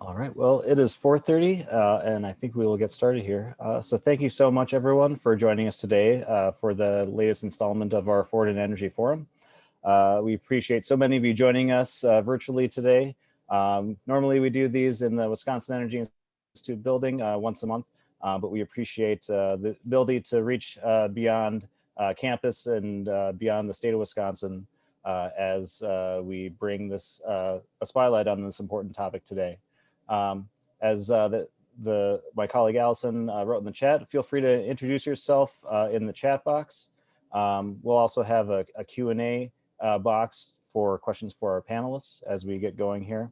All right, well, it is 4:30 and I think we will get started here. So thank you so much, everyone, for joining us today for the latest installment of our Forward in Energy Forum. We appreciate so many of you joining us virtually today. Normally we do these in the Wisconsin Energy Institute building once a month, but we appreciate the ability to reach beyond campus and beyond the state of Wisconsin as we bring this a spotlight on this important topic today. As my colleague Allison wrote in the chat, feel free to introduce yourself in the chat box. We'll also have a Q&A box for questions for our panelists as we get going here.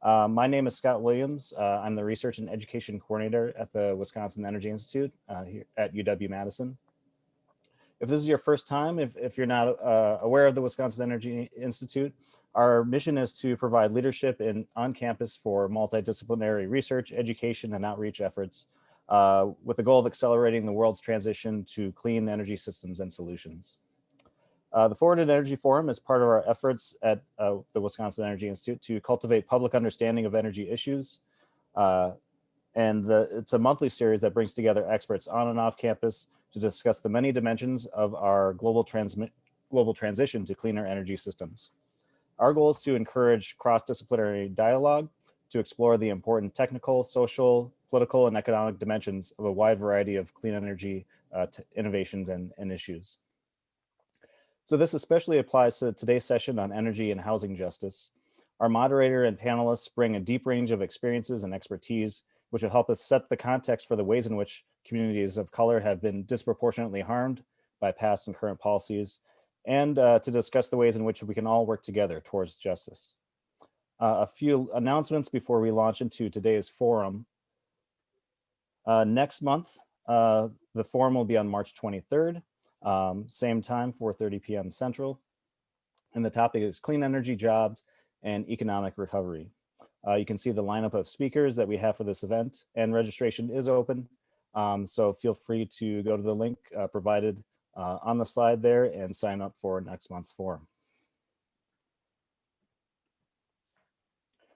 My name is Scott Williams. I'm the Research and Education Coordinator at the Wisconsin Energy Institute here at UW-Madison. If this is your first time, if you're not aware of the Wisconsin Energy Institute, our mission is to provide leadership on campus for multidisciplinary research, education, and outreach efforts with the goal of accelerating the world's transition to clean energy systems and solutions. The Forward in Energy Forum is part of our efforts at the Wisconsin Energy Institute to cultivate public understanding of energy issues. It's a monthly series that brings together experts on and off campus to discuss the many dimensions of our global transition to cleaner energy systems. Our goal is to encourage cross-disciplinary dialogue to explore the important technical, social, political, and economic dimensions of a wide variety of clean energy innovations and issues. So this especially applies to today's session on energy and housing justice. Our moderator and panelists bring a deep range of experiences and expertise, which will help us set the context for the ways in which communities of color have been disproportionately harmed by past and current policies, and to discuss the ways in which we can all work together towards justice. A few announcements before we launch into today's forum. Next month, the forum will be on March 23rd, same time, 4:30 p.m. Central. And the topic is clean energy jobs and economic recovery. You can see the lineup of speakers that we have for this event, and registration is open. So feel free to go to the link provided on the slide there and sign up for next month's forum.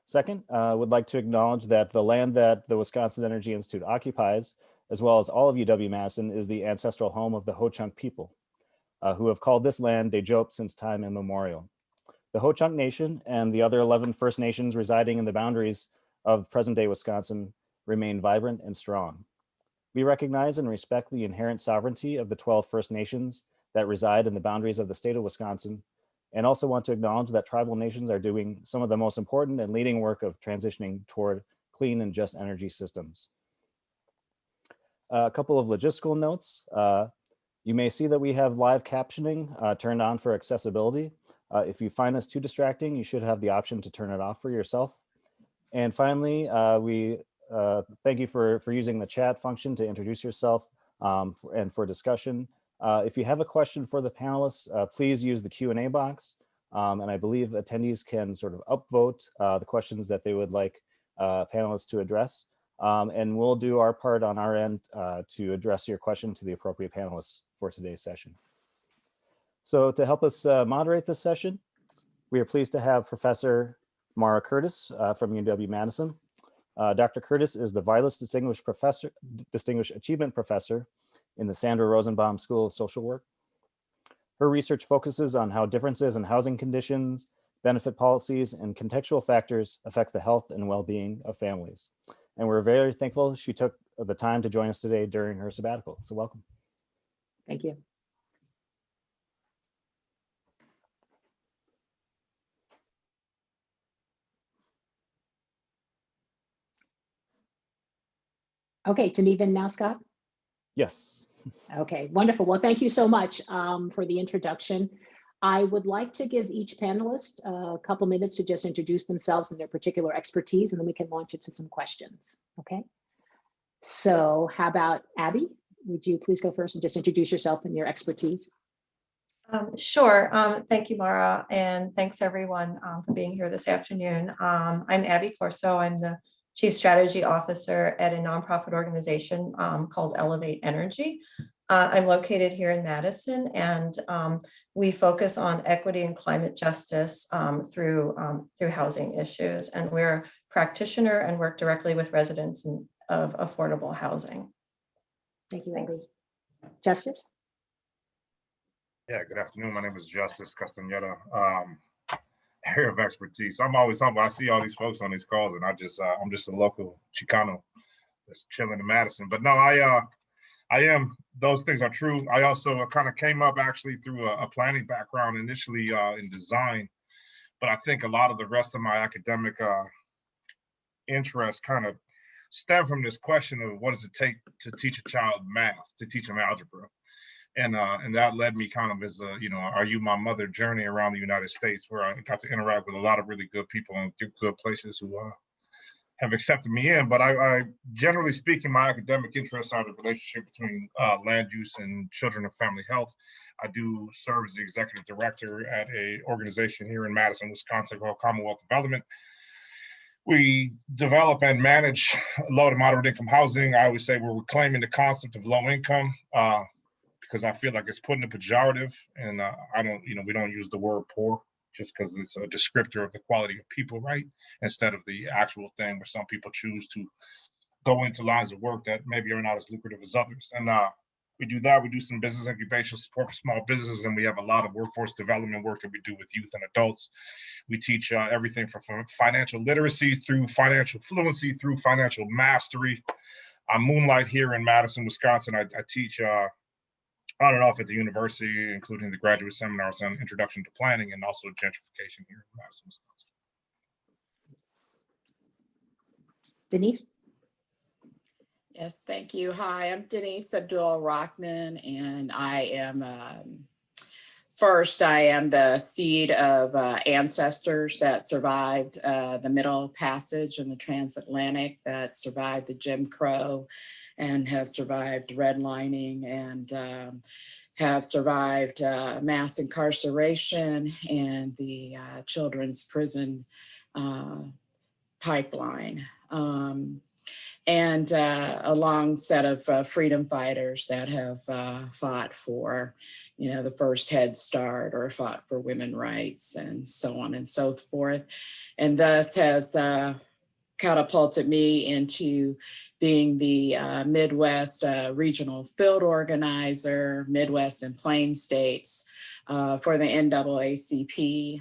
Second, would like to acknowledge that the land that the Wisconsin Energy Institute occupies, as well as all of UW-Madison, is the ancestral home of the Ho-Chunk people, who have called this land Dejop since time immemorial. The Ho-Chunk Nation and the other 11 First Nations residing in the boundaries of present-day Wisconsin remain vibrant and strong. We recognize and respect the inherent sovereignty of the 12 First Nations that reside in the boundaries of the state of Wisconsin, and also want to acknowledge that tribal nations are doing some of the most important and leading work of transitioning toward clean and just energy systems. A couple of logistical notes. You may see that we have live captioning turned on for accessibility. If you find this too distracting, you should have the option to turn it off for yourself. And finally, we thank you for using the chat function to introduce yourself and for discussion. If you have a question for the panelists, please use the Q&A box. And I believe attendees can sort of upvote the questions that they would like panelists to address. And we'll do our part on our end to address your question to the appropriate panelists for today's session. So to help us moderate this session, we are pleased to have Professor Mara Curtis from UW-Madison. Dr. Curtis is the Vilas Distinguished Achievement Professor in the Sandra Rosenbaum School of Social Work. Her research focuses on how differences in housing conditions, benefit policies, and contextual factors affect the health and well-being of families. And we're very thankful she took the time to join us today during her sabbatical. So welcome. Thank you. Okay, to me even now, Scott? Yes. Okay, wonderful. Well, thank you so much for the introduction. I would like to give each panelist a couple minutes to just introduce themselves and their particular expertise, and then we can launch into some questions, okay? So how about Abby? Would you please go first and just introduce yourself and your expertise? Sure. Thank you, Mara, and thanks everyone for being here this afternoon. I'm Abby Corso. I'm the Chief Strategy Officer at a nonprofit organization called Elevate Energy. I'm located here in Madison, and we focus on equity and climate justice through housing issues. And we're practitioner and work directly with residents of affordable housing. Thank you, Abby. Thanks. Justice? Yeah, good afternoon. My name is Justice Castaneda. Area of expertise. I'm always humble. I see all these folks on these calls, and I'm just a local Chicano that's chilling in Madison. But no, I am. Those things are true. I also kind of came up actually through a planning background initially in design, but I think a lot of the rest of my academic interest kind of stem from this question of what does it take to teach a child math, to teach them algebra. And that led me kind of as a, Are You My Mother journey around the United States, where I got to interact with a lot of really good people and good places who have accepted me in. But I generally speaking, my academic interests are the relationship between land use and children and family health. I do serve as the executive director at a organization here in Madison, Wisconsin called Commonwealth Development. We develop and manage low to moderate income housing. I always say we're reclaiming the concept of low income. Because I feel like it's putting a pejorative, and we don't use the word poor just because it's a descriptor of the quality of people, right? Instead of the actual thing where some people choose to go into lines of work that maybe are not as lucrative as others. And we do that. We do some business incubation support for small businesses, and we have a lot of workforce development work that we do with youth and adults. We teach everything from financial literacy through financial fluency through financial mastery. I moonlight here in Madison, Wisconsin. I teach on and off at the university, including the graduate seminars on introduction to planning and also gentrification here in Madison, Wisconsin. Denise? Yes, thank you. Hi, I'm Denise Abdul-Rahman, and I am, I am the seed of ancestors that survived the Middle Passage and the Transatlantic, that survived the Jim Crow and have survived redlining and have survived mass incarceration and the children's prison pipeline. And a long set of freedom fighters that have fought for, the first Head Start or fought for women's rights and so on and so forth. And thus has catapulted me into being the Midwest regional field organizer, Midwest and Plain States for the NAACP,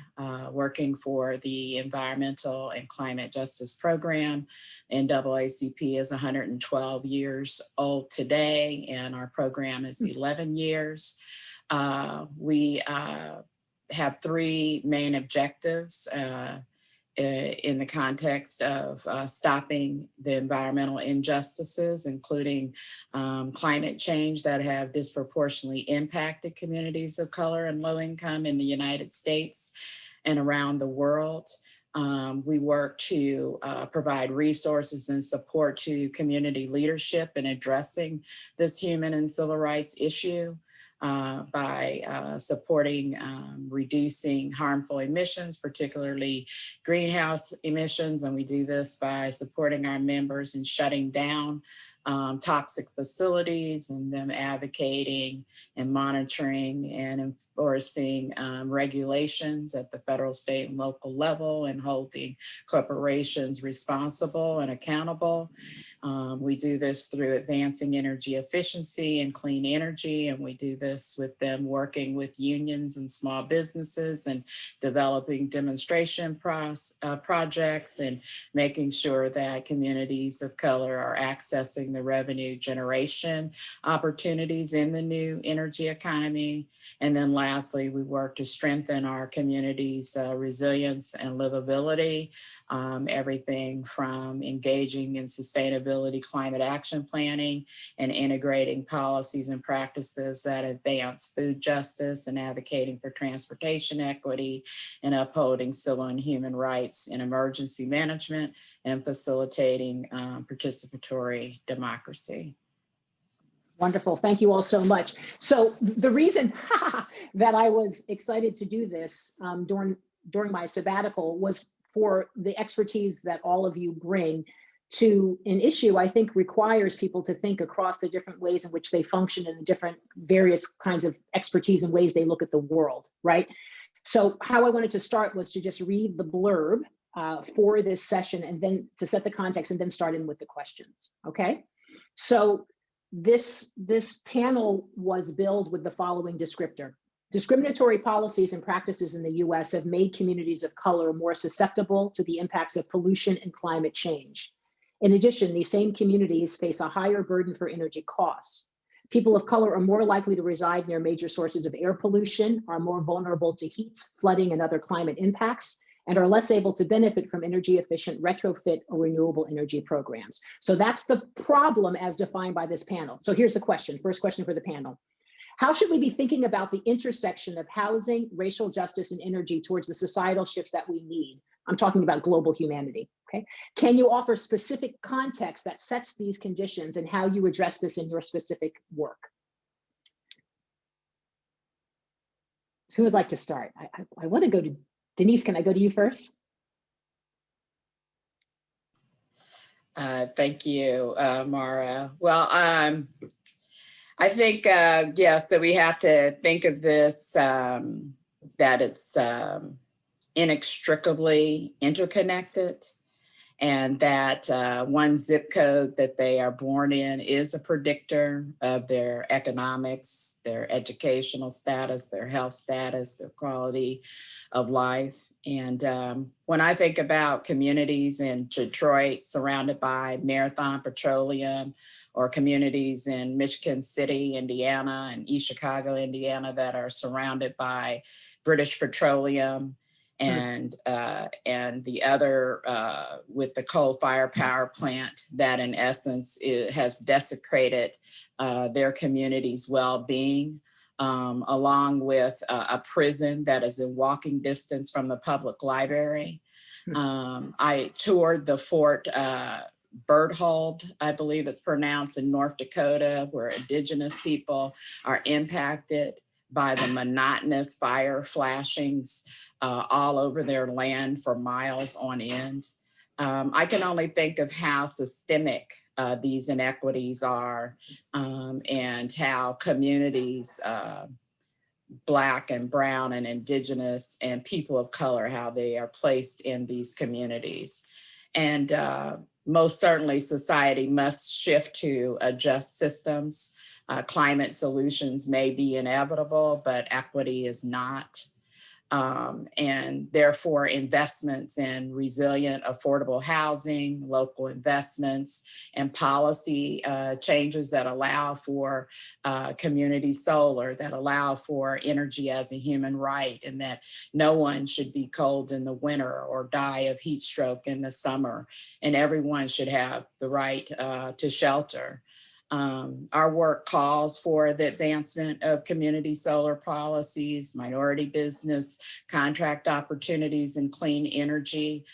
working for the Environmental and Climate Justice Program. NAACP is 112 years old today, and our program is 11 years. We have three main objectives in the context of stopping the environmental injustices, including climate change that have disproportionately impacted communities of color and low income in the United States and around the world. We work to provide resources and support to community leadership in addressing this human and civil rights issue. By supporting reducing harmful emissions, particularly greenhouse emissions. And we do this by supporting our members in shutting down toxic facilities and them advocating and monitoring and enforcing regulations at the federal, state, and local level and holding corporations responsible and accountable. We do this through advancing energy efficiency and clean energy, and we do this with them working with unions and small businesses and developing demonstration projects and making sure that communities of color are accessing the revenue generation opportunities in the new energy economy. And then lastly, we work to strengthen our communities' resilience and livability, everything from engaging in sustainability climate action planning and integrating policies and practices that advance food justice and advocating for transportation equity and upholding civil and human rights in emergency management and facilitating participatory democracy. Wonderful. Thank you all so much. So the reason that I was excited to do this during my sabbatical was for the expertise that all of you bring to an issue I think requires people to think across the different ways in which they function and the different various kinds of expertise and ways they look at the world, right? So how I wanted to start was to just read the blurb for this session, and then to set the context and then start in with the questions, okay? So this panel was billed with the following descriptor. Discriminatory policies and practices in the US have made communities of color more susceptible to the impacts of pollution and climate change. In addition, these same communities face a higher burden for energy costs. People of color are more likely to reside near major sources of air pollution, are more vulnerable to heat, flooding, and other climate impacts, and are less able to benefit from energy efficient retrofit or renewable energy programs. So that's the problem as defined by this panel. So here's the question, first question for the panel. How should we be thinking about the intersection of housing, racial justice, and energy towards the societal shifts that we need? I'm talking about global humanity, okay? Can you offer specific context that sets these conditions and how you address this in your specific work? Who would like to start? I want to go to Denise. Can I go to you first? Thank you, Mara. Well, I think, yes, that we have to think of this, that it's inextricably interconnected, and that one zip code that they are born in is a predictor of their economics, their educational status, their health status, their quality of life. And when I think about communities in Detroit surrounded by Marathon Petroleum, or communities in Michigan City, Indiana, and East Chicago, Indiana, that are surrounded by British Petroleum, and the other with the coal-fired power plant that in essence has desecrated their community's well-being, along with a prison that is in walking distance from the public library. I toured the Fort Berthold, I believe it's pronounced, in North Dakota, where indigenous people are impacted by the monotonous fire flashings all over their land for miles on end. I can only think of how systemic these inequities are, and how communities, Black and brown and indigenous and people of color, how they are placed in these communities. And most certainly society must shift to adjust systems. Climate solutions may be inevitable, but equity is not. And therefore investments in resilient, affordable housing, local investments, and policy changes that allow for community solar, that allow for energy as a human right, and that no one should be cold in the winter or die of heat stroke in the summer, and everyone should have the right to shelter. Our work calls for the advancement of community solar policies, minority business, contract opportunities, and clean energy.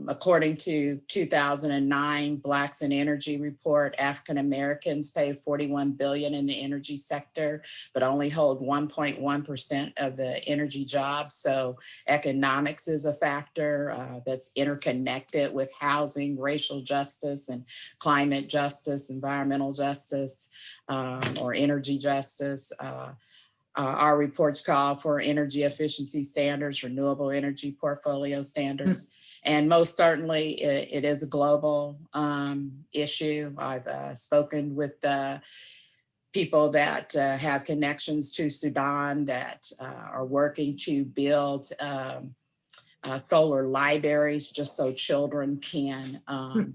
According to 2009 Blacks in Energy report, African Americans pay $41 billion in the energy sector, but only hold 1.1% of the energy jobs. So economics is a factor that's interconnected with housing, racial justice, and climate justice, environmental justice, or energy justice. Our reports call for energy efficiency standards, renewable energy portfolio standards. And most certainly it is a global issue. I've spoken with people that have connections to Sudan that are working to build solar libraries just so children can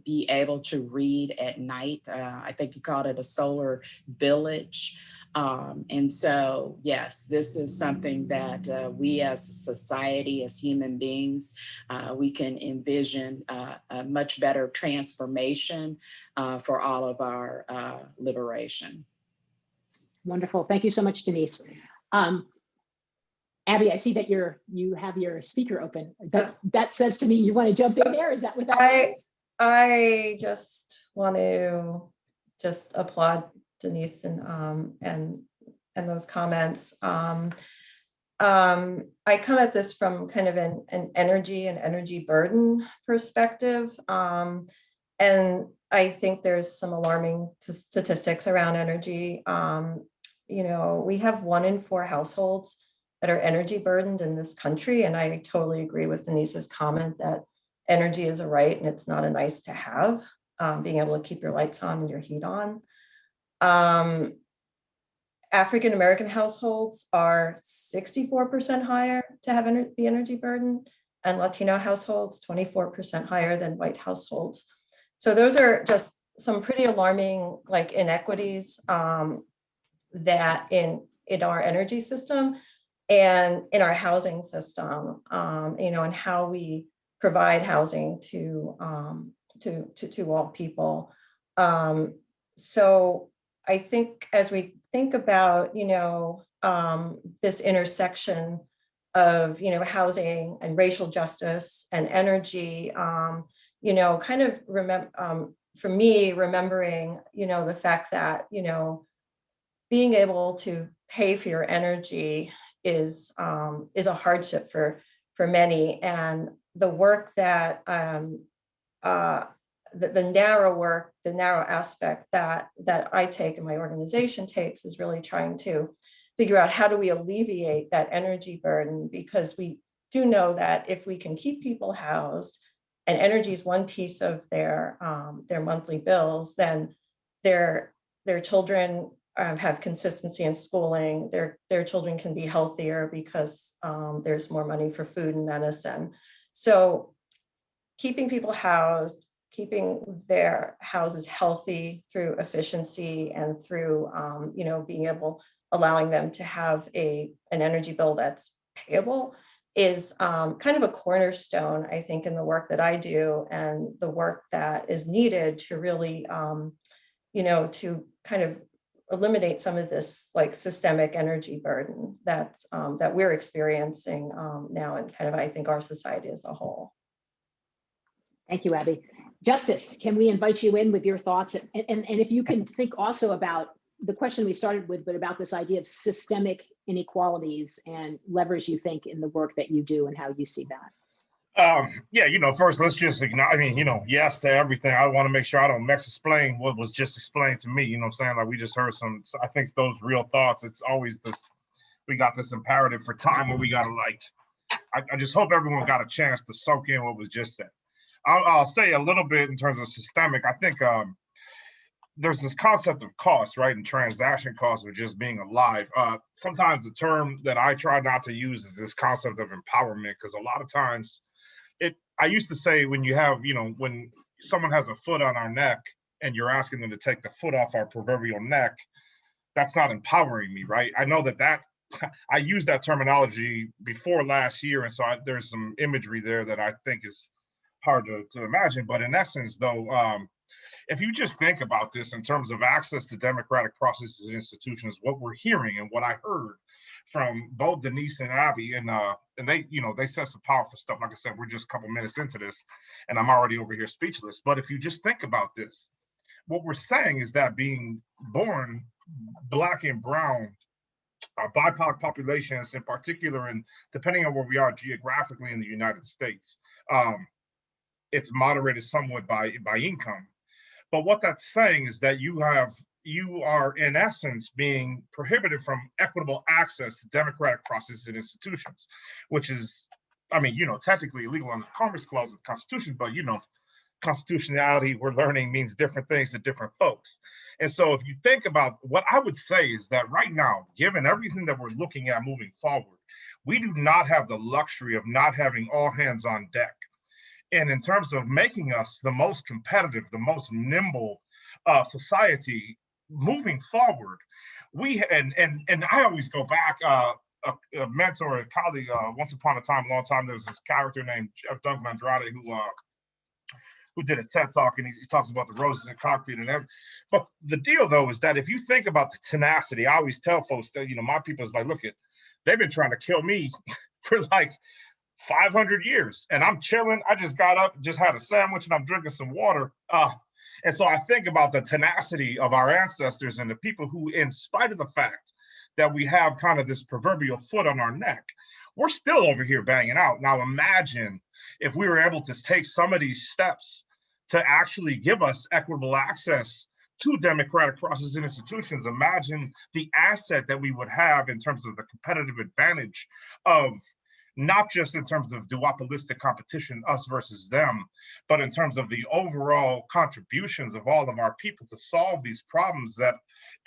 be able to read at night. I think you called it a solar village. And so, yes, this is something that we as a society, as human beings, we can envision a much better transformation for all of our liberation. Wonderful. Thank you so much, Denise. Abby, I see that you have your speaker open. That says to me you want to jump in there. Is that what that means? I just want to applaud Denise and those comments. I come at this from kind of an energy burden perspective. And I think there's some alarming statistics around energy. You know, we have 1 in 4 households that are energy burdened in this country. And I totally agree with Denise's comment that energy is a right and it's not a nice to have, being able to keep your lights on and your heat on. African American households are 64% higher to have the energy burden, and Latino households 24% higher than white households. So those are just some pretty alarming like inequities that in our energy system and in our housing system, and how we provide housing to all people. So I think as we think about, this intersection of, housing and racial justice and energy, kind of for me, remembering, the fact that, being able to pay for your energy is a hardship for many, and the work that the narrow aspect that I take and my organization takes is really trying to figure out how do we alleviate that energy burden, because we do know that if we can keep people housed and energy is one piece of their monthly bills, then their children have consistency in schooling, their children can be healthier because there's more money for food and medicine. So keeping people housed, keeping their houses healthy through efficiency and through, allowing them to have an energy bill that's payable is kind of a cornerstone, I think, in the work that I do and the work that is needed to really, to kind of eliminate some of this like systemic energy burden that we're experiencing now, and kind of, I think, our society as a whole. Thank you, Abby. Justice, can we invite you in with your thoughts? And if you can think also about the question we started with, but about this idea of systemic inequalities and levers you think in the work that you do and how you see that. Yeah, first let's just acknowledge, yes to everything. I want to make sure I don't explain what was just explained to me. You know what I'm saying? Like we just heard I think those real thoughts. It's always we got this imperative for time where we got to I just hope everyone got a chance to soak in what was just said. I'll say a little bit in terms of systemic. I think there's this concept of cost, right? And transaction costs of just being alive. Sometimes the term that I try not to use is this concept of empowerment, because a lot of times I used to say when you have, when someone has a foot on our neck and you're asking them to take the foot off our proverbial neck, that's not empowering me, right? I know that I used that terminology before last year. And so there's some imagery there that I think is hard to imagine. But in essence, though, if you just think about this in terms of access to democratic processes and institutions, what we're hearing and what I heard from both Denise and Abby, and they said some powerful stuff. Like I said, we're just a couple minutes into this, and I'm already over here speechless. But if you just think about this, what we're saying is that being born Black and brown, BIPOC populations in particular, and depending on where we are geographically in the United States, it's moderated somewhat by income. But what that's saying is that you are in essence being prohibited from equitable access to democratic processes and institutions, which is, technically illegal under the Commerce Clause of the Constitution, but constitutionality, we're learning, means different things to different folks. And so if you think about what I would say is that right now, given everything that we're looking at moving forward, we do not have the luxury of not having all hands on deck. And in terms of making us the most competitive, the most nimble society moving forward, and I always go back, a mentor, a colleague, once upon a time, a long time, there was this character named Jeff Duncan Andrade who did a TED talk, and he talks about the roses and concrete and everything. But the deal, though, is that if you think about the tenacity, I always tell folks that, my people is like, look, they've been trying to kill me for like 500 years, and I'm chilling. I just got up, just had a sandwich, and I'm drinking some water. And so I think about the tenacity of our ancestors and the people who, in spite of the fact that we have kind of this proverbial foot on our neck, we're still over here banging out. Now imagine if we were able to take some of these steps to actually give us equitable access to democratic processes and institutions. Imagine the asset that we would have in terms of the competitive advantage of not just in terms of duopolistic competition, us versus them, but in terms of the overall contributions of all of our people to solve these problems that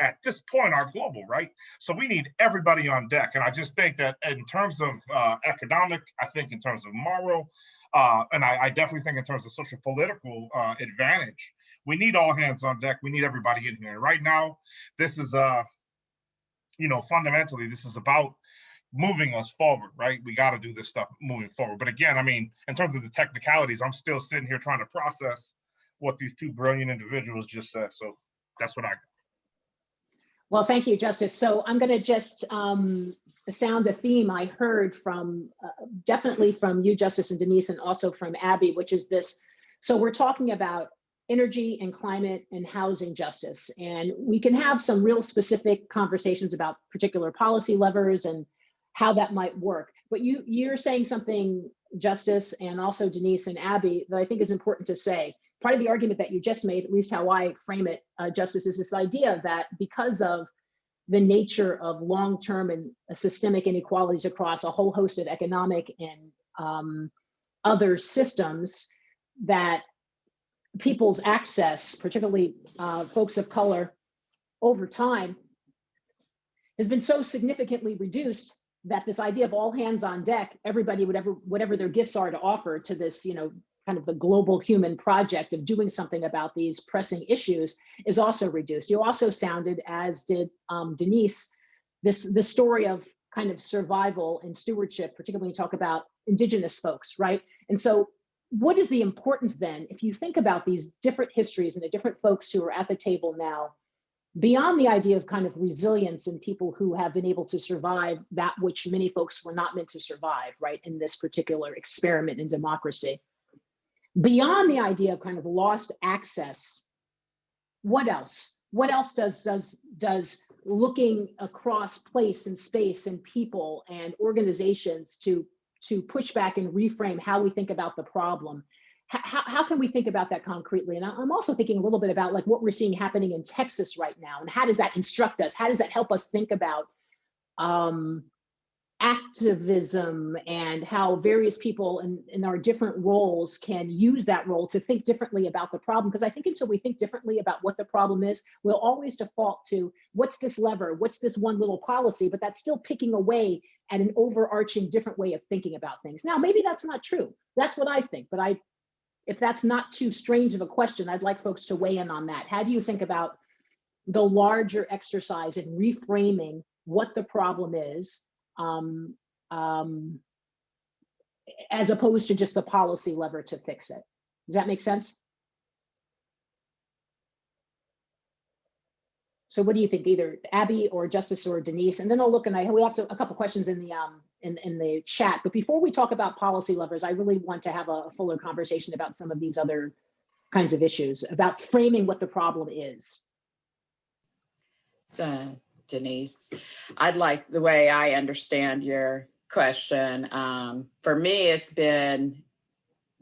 at this point are global, right? So we need everybody on deck. And I just think that in terms of economic, I think in terms of moral, and I definitely think in terms of social political advantage, we need all hands on deck. We need everybody in here. And right now, this is, fundamentally, this is about moving us forward, right? We got to do this stuff moving forward. But again, I mean, in terms of the technicalities, I'm still sitting here trying to process what these two brilliant individuals just said. So that's what I got. Well, thank you, Justice. So I'm going to just sound a theme I heard from definitely from you, Justice, and Denise, and also from Abby, which is this. So we're talking about energy and climate and housing justice. And we can have some real specific conversations about particular policy levers and how that might work. But you're saying something, Justice, and also Denise and Abby, that I think is important to say. Part of the argument that you just made, at least how I frame it, Justice, is this idea that because of the nature of long-term and systemic inequalities across a whole host of economic and other systems, that people's access, particularly folks of color, over time has been so significantly reduced that this idea of all hands on deck, everybody, whatever their gifts are to offer to this, kind of the global human project of doing something about these pressing issues, is also reduced. You also sounded, as did Denise, this story of kind of survival and stewardship, particularly when you talk about Indigenous folks, right? And so what is the importance then, if you think about these different histories and the different folks who are at the table now, beyond the idea of kind of resilience in people who have been able to survive that which many folks were not meant to survive, right, in this particular experiment in democracy, beyond the idea of kind of lost access, what else? What else does looking across place and space and people and organizations to push back and reframe how we think about the problem? How can we think about that concretely? And I'm also thinking a little bit about like what we're seeing happening in Texas right now, and how does that instruct us? How does that help us think about activism and how various people in our different roles can use that role to think differently about the problem? Because I think until we think differently about what the problem is, we'll always default to what's this lever, what's this one little policy, but that's still picking away at an overarching different way of thinking about things. Now, maybe that's not true. That's what I think, but if that's not too strange of a question, I'd like folks to weigh in on that. How do you think about the larger exercise in reframing what the problem is, as opposed to just the policy lever to fix it? Does that make sense? So what do you think, either Abby or Justice or Denise? And then I'll look, and we have a couple questions in the chat. But before we talk about policy levers, I really want to have a fuller conversation about some of these other kinds of issues, about framing what the problem is. So, Denise, I'd like, the way I understand your question, for me, it's been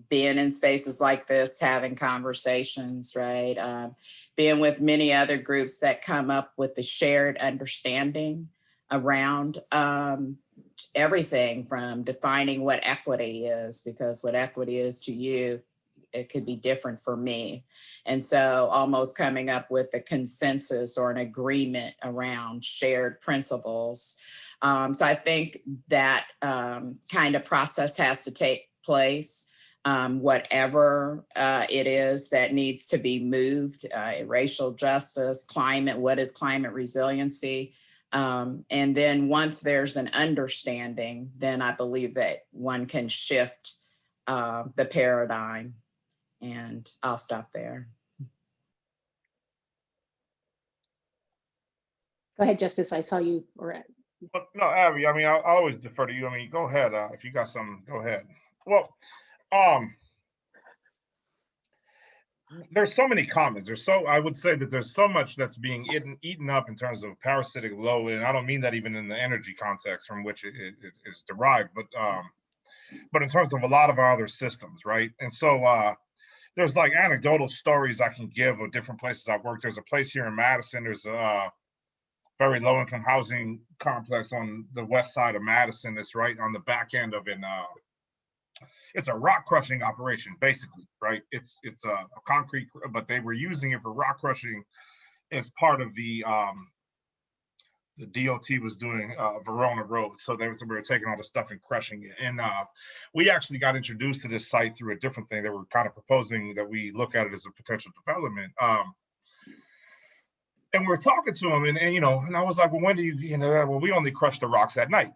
being in spaces like this, having conversations, right? Being with many other groups that come up with the shared understanding around everything from defining what equity is, because what equity is to you, it could be different for me. And so almost coming up with a consensus or an agreement around shared principles. So I think that kind of process has to take place. Whatever it is that needs to be moved, racial justice, climate, what is climate resiliency? And then once there's an understanding, then I believe that one can shift the paradigm. And I'll stop there. Go ahead, Justice. I saw you. No, Abby, I mean, I'll always defer to you. I mean, go ahead. If you got something, go ahead. Well, there's so many comments. I would say that there's so much that's being eaten up in terms of parasitic load, and I don't mean that even in the energy context from which it is derived, but in terms of a lot of our other systems, right? And so there's like anecdotal stories I can give of different places I've worked. There's a place here in Madison. There's a very low income housing complex on the west side of Madison. It's right on the back end of an it's a rock crushing operation, basically, right? It's a concrete, but they were using it for rock crushing as part of the DOT was doing Verona Road. So we were taking all the stuff and crushing it. And we actually got introduced to this site through a different thing. They were kind of proposing that we look at it as a potential development. And we were talking to them, and and I was like, well, when do you know, well, we only crush the rocks at night,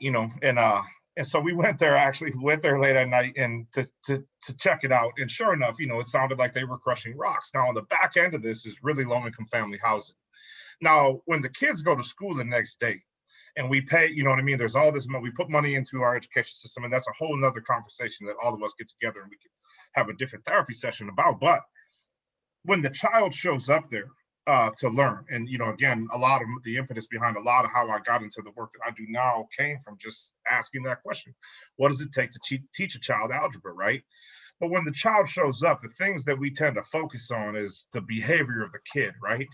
and so we went there late at night and to check it out. And sure enough, it sounded like they were crushing rocks. Now on the back end of this is really low income family housing. Now, when the kids go to school the next day and we pay, there's all this money, we put money into our education system, and that's a whole nother conversation that all of us get together and we can have a different therapy session about. But when the child shows up there to learn, and again, a lot of the impetus behind a lot of how I got into the work that I do now came from just asking that question: what does it take to teach a child algebra, right? But when the child shows up, the things that we tend to focus on is the behavior of the kid, right?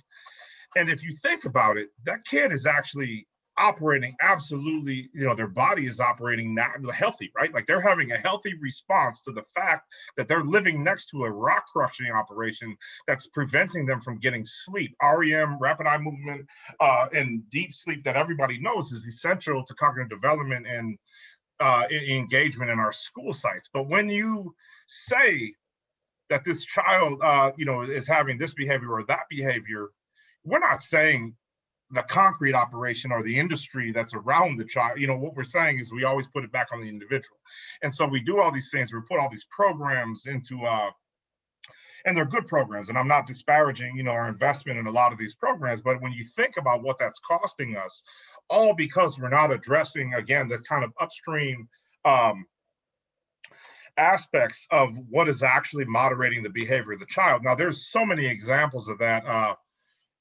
And if you think about it, that kid is actually operating absolutely, their body is operating not healthy, right? Like they're having a healthy response to the fact that they're living next to a rock crushing operation that's preventing them from getting sleep. REM, rapid eye movement, and deep sleep that everybody knows is essential to cognitive development and engagement in our school sites. But when you say that this child, is having this behavior or that behavior, we're not saying the concrete operation or the industry that's around the child. What we're saying is we always put it back on the individual. And so we do all these things. We put all these programs into, and they're good programs. And I'm not disparaging, our investment in a lot of these programs. But when you think about what that's costing us, all because we're not addressing, again, the kind of upstream aspects of what is actually moderating the behavior of the child. Now, there's so many examples of that.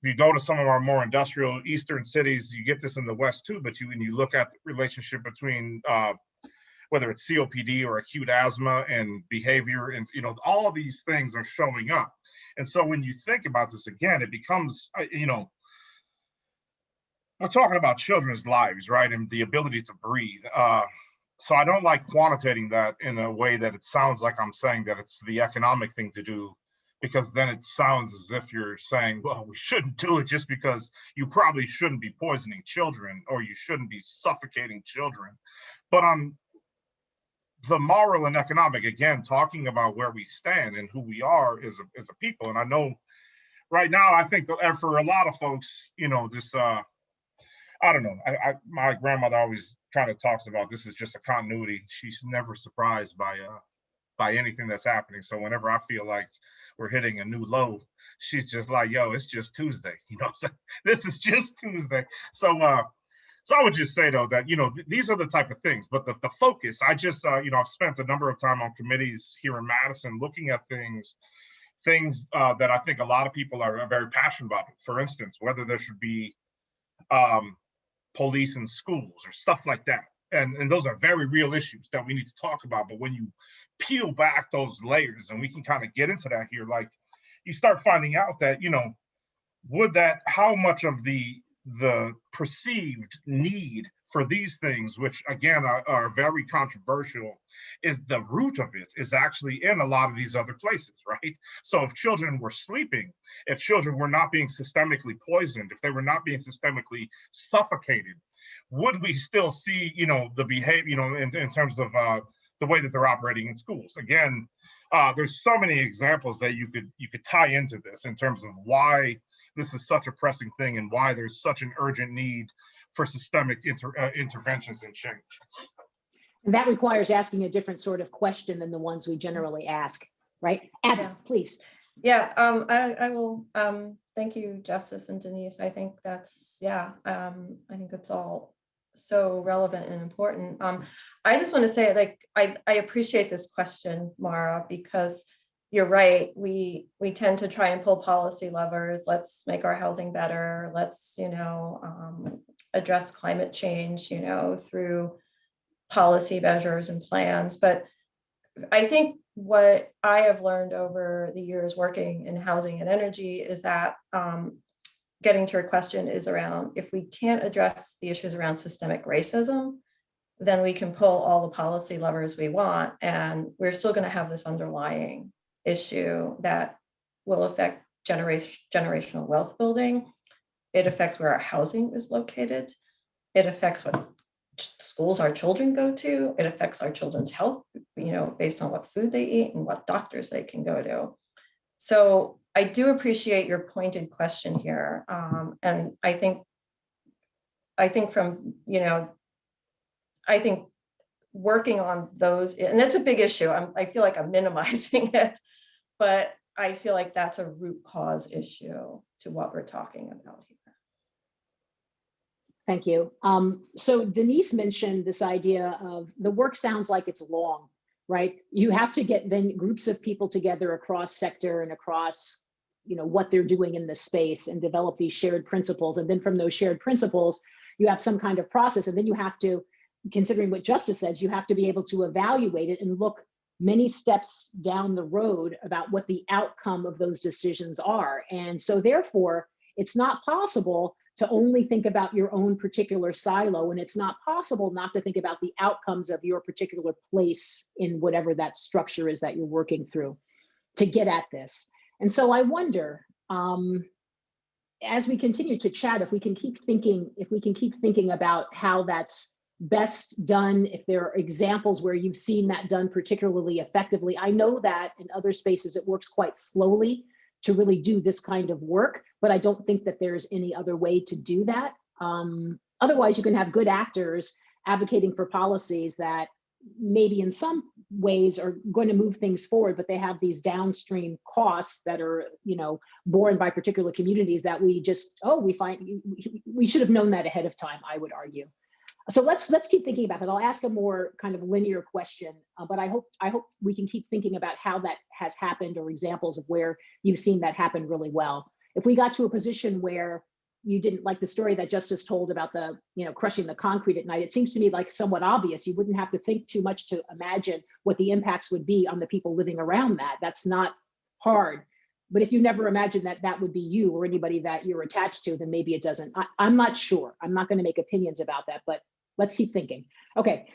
If you go to some of our more industrial eastern cities, you get this in the West too, but when you look at the relationship between whether it's COPD or acute asthma and behavior, and all these things are showing up. And so when you think about this again, it becomes, we're talking about children's lives, right? And the ability to breathe. So I don't like quantitating that in a way that it sounds like I'm saying that it's the economic thing to do, because then it sounds as if you're saying, well, we shouldn't do it just because you probably shouldn't be poisoning children or you shouldn't be suffocating children. But on the moral and economic, again, talking about where we stand and who we are as a people. And I know right now, I think that for a lot of folks, this, I don't know, my grandmother always kind of talks about this is just a continuity. She's never surprised by anything that's happening. So whenever I feel like we're hitting a new low, she's just like, yo, it's just Tuesday. So this is just Tuesday. So I would just say though that, these are the type of things, but the focus, I just, I've spent a number of time on committees here in Madison looking at things that I think a lot of people are very passionate about. For instance, whether there should be police in schools or stuff like that. And those are very real issues that we need to talk about. But when you peel back those layers, and we can kind of get into that here, like you start finding out that, how much of the perceived need for these things, which again are very controversial, is the root of it is actually in a lot of these other places, right? So if children were sleeping, if children were not being systemically poisoned, if they were not being systemically suffocated, would we still see, the behavior, in terms of the way that they're operating in schools? Again, there's so many examples that you could tie into this in terms of why this is such a pressing thing and why there's such an urgent need for systemic interventions and change. And that requires asking a different sort of question than the ones we generally ask, right? Abby, please. Yeah, I will. Thank you, Justice and Denise. I think that's, I think that's all so relevant and important. I just want to say, like, I appreciate this question, Mara, because you're right. We tend to try and pull policy levers. Let's make our housing better. Let's, address climate change, through policy measures and plans. But I think what I have learned over the years working in housing and energy is that getting to your question is around, if we can't address the issues around systemic racism, then we can pull all the policy levers we want, and we're still going to have this underlying issue that will affect generational wealth building. It affects where our housing is located. It affects what schools our children go to. It affects our children's health, based on what food they eat and what doctors they can go to. So I do appreciate your pointed question here. And I think from, I think working on those, and that's a big issue. I feel like I'm minimizing it, but I feel like that's a root cause issue to what we're talking about here. Thank you. So Denise mentioned this idea of the work sounds like it's long, right? You have to get then groups of people together across sector and across, what they're doing in this space and develop these shared principles. And then from those shared principles, you have some kind of process. And then you have to, considering what Justice says, you have to be able to evaluate it and look many steps down the road about what the outcome of those decisions are. And so therefore, it's not possible to only think about your own particular silo, and it's not possible not to think about the outcomes of your particular place in whatever that structure is that you're working through to get at this. And so I wonder, as we continue to chat, if we can keep thinking about how that's best done, if there are examples where you've seen that done particularly effectively. I know that in other spaces it works quite slowly to really do this kind of work, but I don't think that there's any other way to do that. Otherwise, you can have good actors advocating for policies that maybe in some ways are going to move things forward, but they have these downstream costs that are, borne by particular communities that we just, we should have known that ahead of time, I would argue. So let's keep thinking about that. I'll ask a more kind of linear question, but I hope we can keep thinking about how that has happened or examples of where you've seen that happen really well. If we got to a position where you didn't like the story that Justice told about the, crushing the concrete at night, it seems to me like somewhat obvious. You wouldn't have to think too much to imagine what the impacts would be on the people living around that. That's not hard. But if you never imagined that that would be you or anybody that you're attached to, then maybe it doesn't. I'm not sure. I'm not going to make opinions about that, but let's keep thinking. Okay.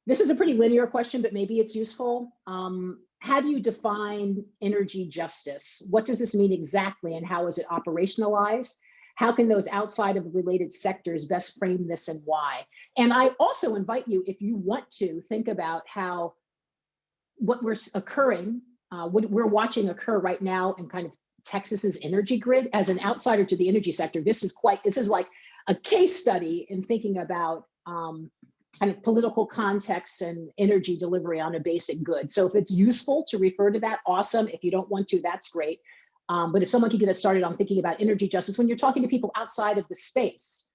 This is a pretty linear question, but maybe it's useful. How do you define energy justice? What does this mean exactly, and how is it operationalized? How can those outside of related sectors best frame this and why? And I also invite you, if you want to, think about how what we're we're watching occur right now in kind of Texas's energy grid. As an outsider to the energy sector, this is like a case study in thinking about kind of political context and energy delivery on a basic good. So if it's useful to refer to that, awesome. If you don't want to, that's great. But if someone can get us started on thinking about energy justice, when you're talking to people outside of the space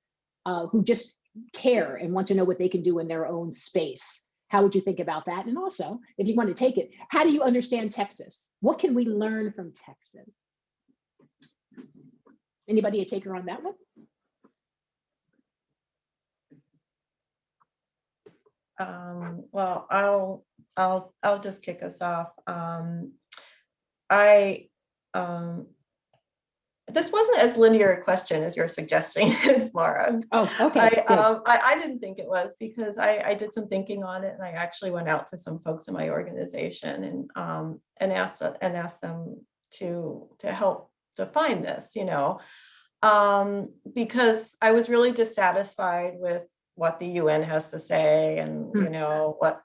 who just care and want to know what they can do in their own space, how would you think about that? And also, if you want to take it, how do you understand Texas? What can we learn from Texas? Anybody a taker on that one? Well, I'll just kick us off. This wasn't as linear a question as you're suggesting, Mara. Oh, okay. I didn't think it was, because I did some thinking on it, and I actually went out to some folks in my organization and asked them to help define this, because I was really dissatisfied with what the UN has to say, and what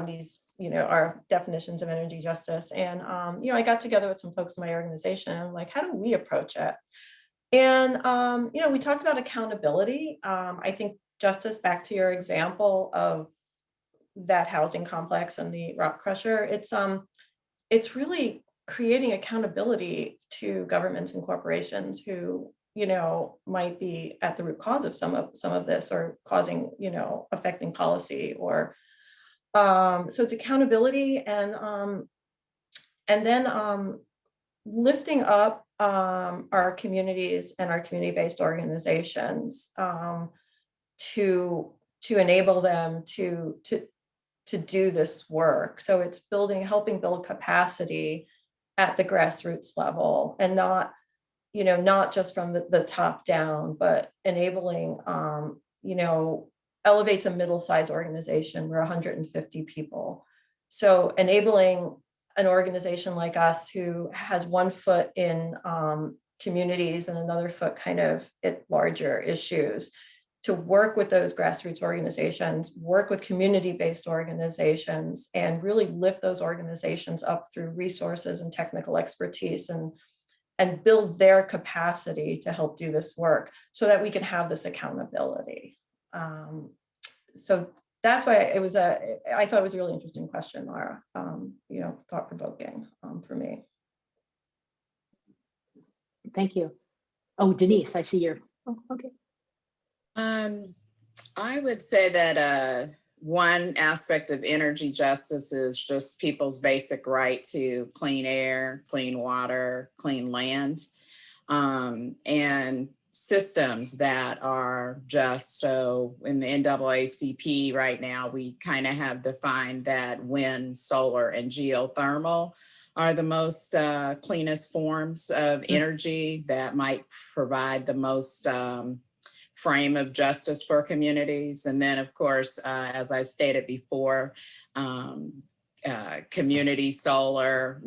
these our definitions of energy justice. And I got together with some folks in my organization, and I'm like, how do we approach it? And we talked about accountability. I think, Justice, back to your example of that housing complex and the rock crusher, it's really creating accountability to governments and corporations who might be at the root cause of some of this, or causing, affecting policy, or so it's accountability, and then lifting up our communities and our community-based organizations to enable them to do this work. So it's helping build capacity at the grassroots level, and not, not just from the top down, but enabling, elevates a middle-sized organization. We're 150 people. So enabling an organization like us who has one foot in communities and another foot kind of at larger issues, to work with those grassroots organizations, work with community-based organizations, and really lift those organizations up through resources and technical expertise, and build their capacity to help do this work so that we can have this accountability. So that's why I thought it was a really interesting question, Laura, thought-provoking for me. Thank you. Oh, Denise, I see your, oh, okay. I would say that one aspect of energy justice is just people's basic right to clean air, clean water, clean land, and systems that are just. So in the NAACP right now, we kind of have defined that wind, solar, and geothermal are the most cleanest forms of energy that might provide the most frame of justice for communities. And then, of course, as I stated before, community solar,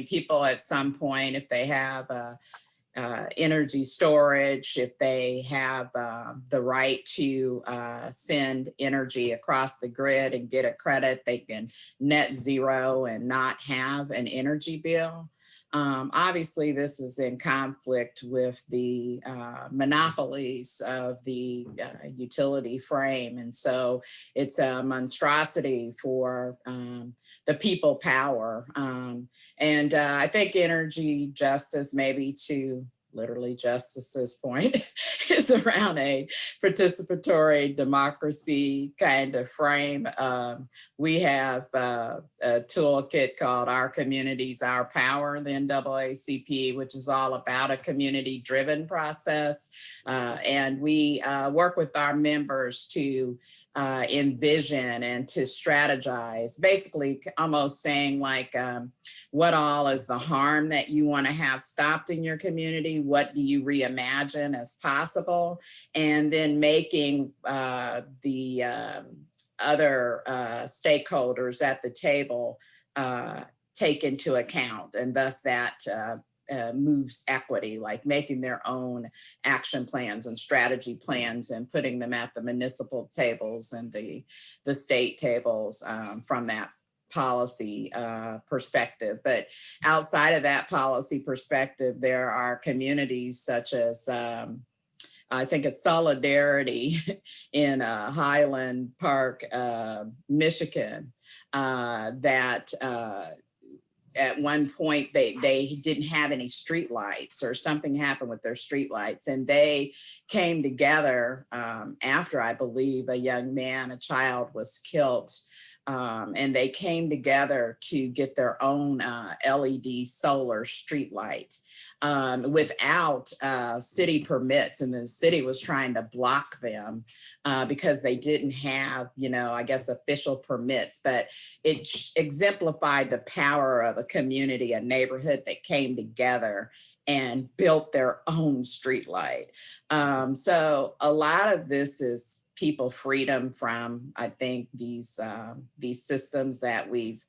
people at some point, if they have energy storage, if they have the right to send energy across the grid and get a credit, they can net zero and not have an energy bill. Obviously, this is in conflict with the monopolies of the utility frame. And so it's a monstrosity for the people power. And I think energy justice, maybe to literally justice's point, is around a participatory democracy kind of frame. We have a toolkit called Our Communities, Our Power, the NAACP, which is all about a community-driven process. And we work with our members to envision and to strategize, basically almost saying like, what all is the harm that you want to have stopped in your community? What do you reimagine as possible? And then making the other stakeholders at the table take into account, and thus that moves equity, like making their own action plans and strategy plans and putting them at the municipal tables and the state tables from that policy perspective. But outside of that policy perspective, there are communities such as I think it's Solidarity in Highland Park, Michigan, that at one point they didn't have any street lights, or something happened with their street lights, and they came together after, I believe, a child was killed. And they came together to get their own LED solar street light without city permits. And the city was trying to block them because they didn't have, I guess, official permits. But it exemplified the power of a community, a neighborhood that came together and built their own street light. So a lot of this is people freedom from, I think, these systems that we've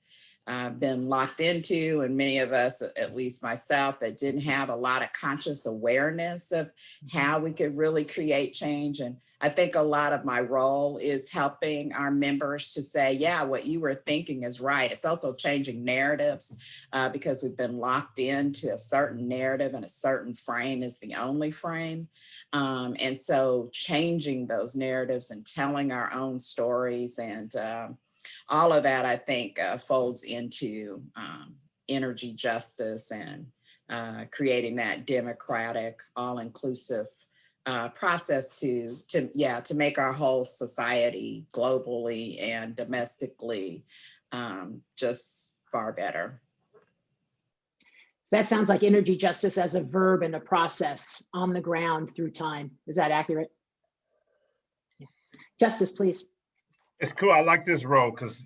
been locked into, and many of us, at least myself, that didn't have a lot of conscious awareness of how we could really create change. And I think a lot of my role is helping our members to say, yeah, what you were thinking is right. It's also changing narratives because we've been locked into a certain narrative, and a certain frame is the only frame. And so changing those narratives and telling our own stories, and all of that, I think, folds into energy justice and creating that democratic, all-inclusive process to make our whole society globally and domestically just far better. That sounds like energy justice as a verb and a process on the ground through time. Is that accurate? Yeah. Justice, please. It's cool. I like this role because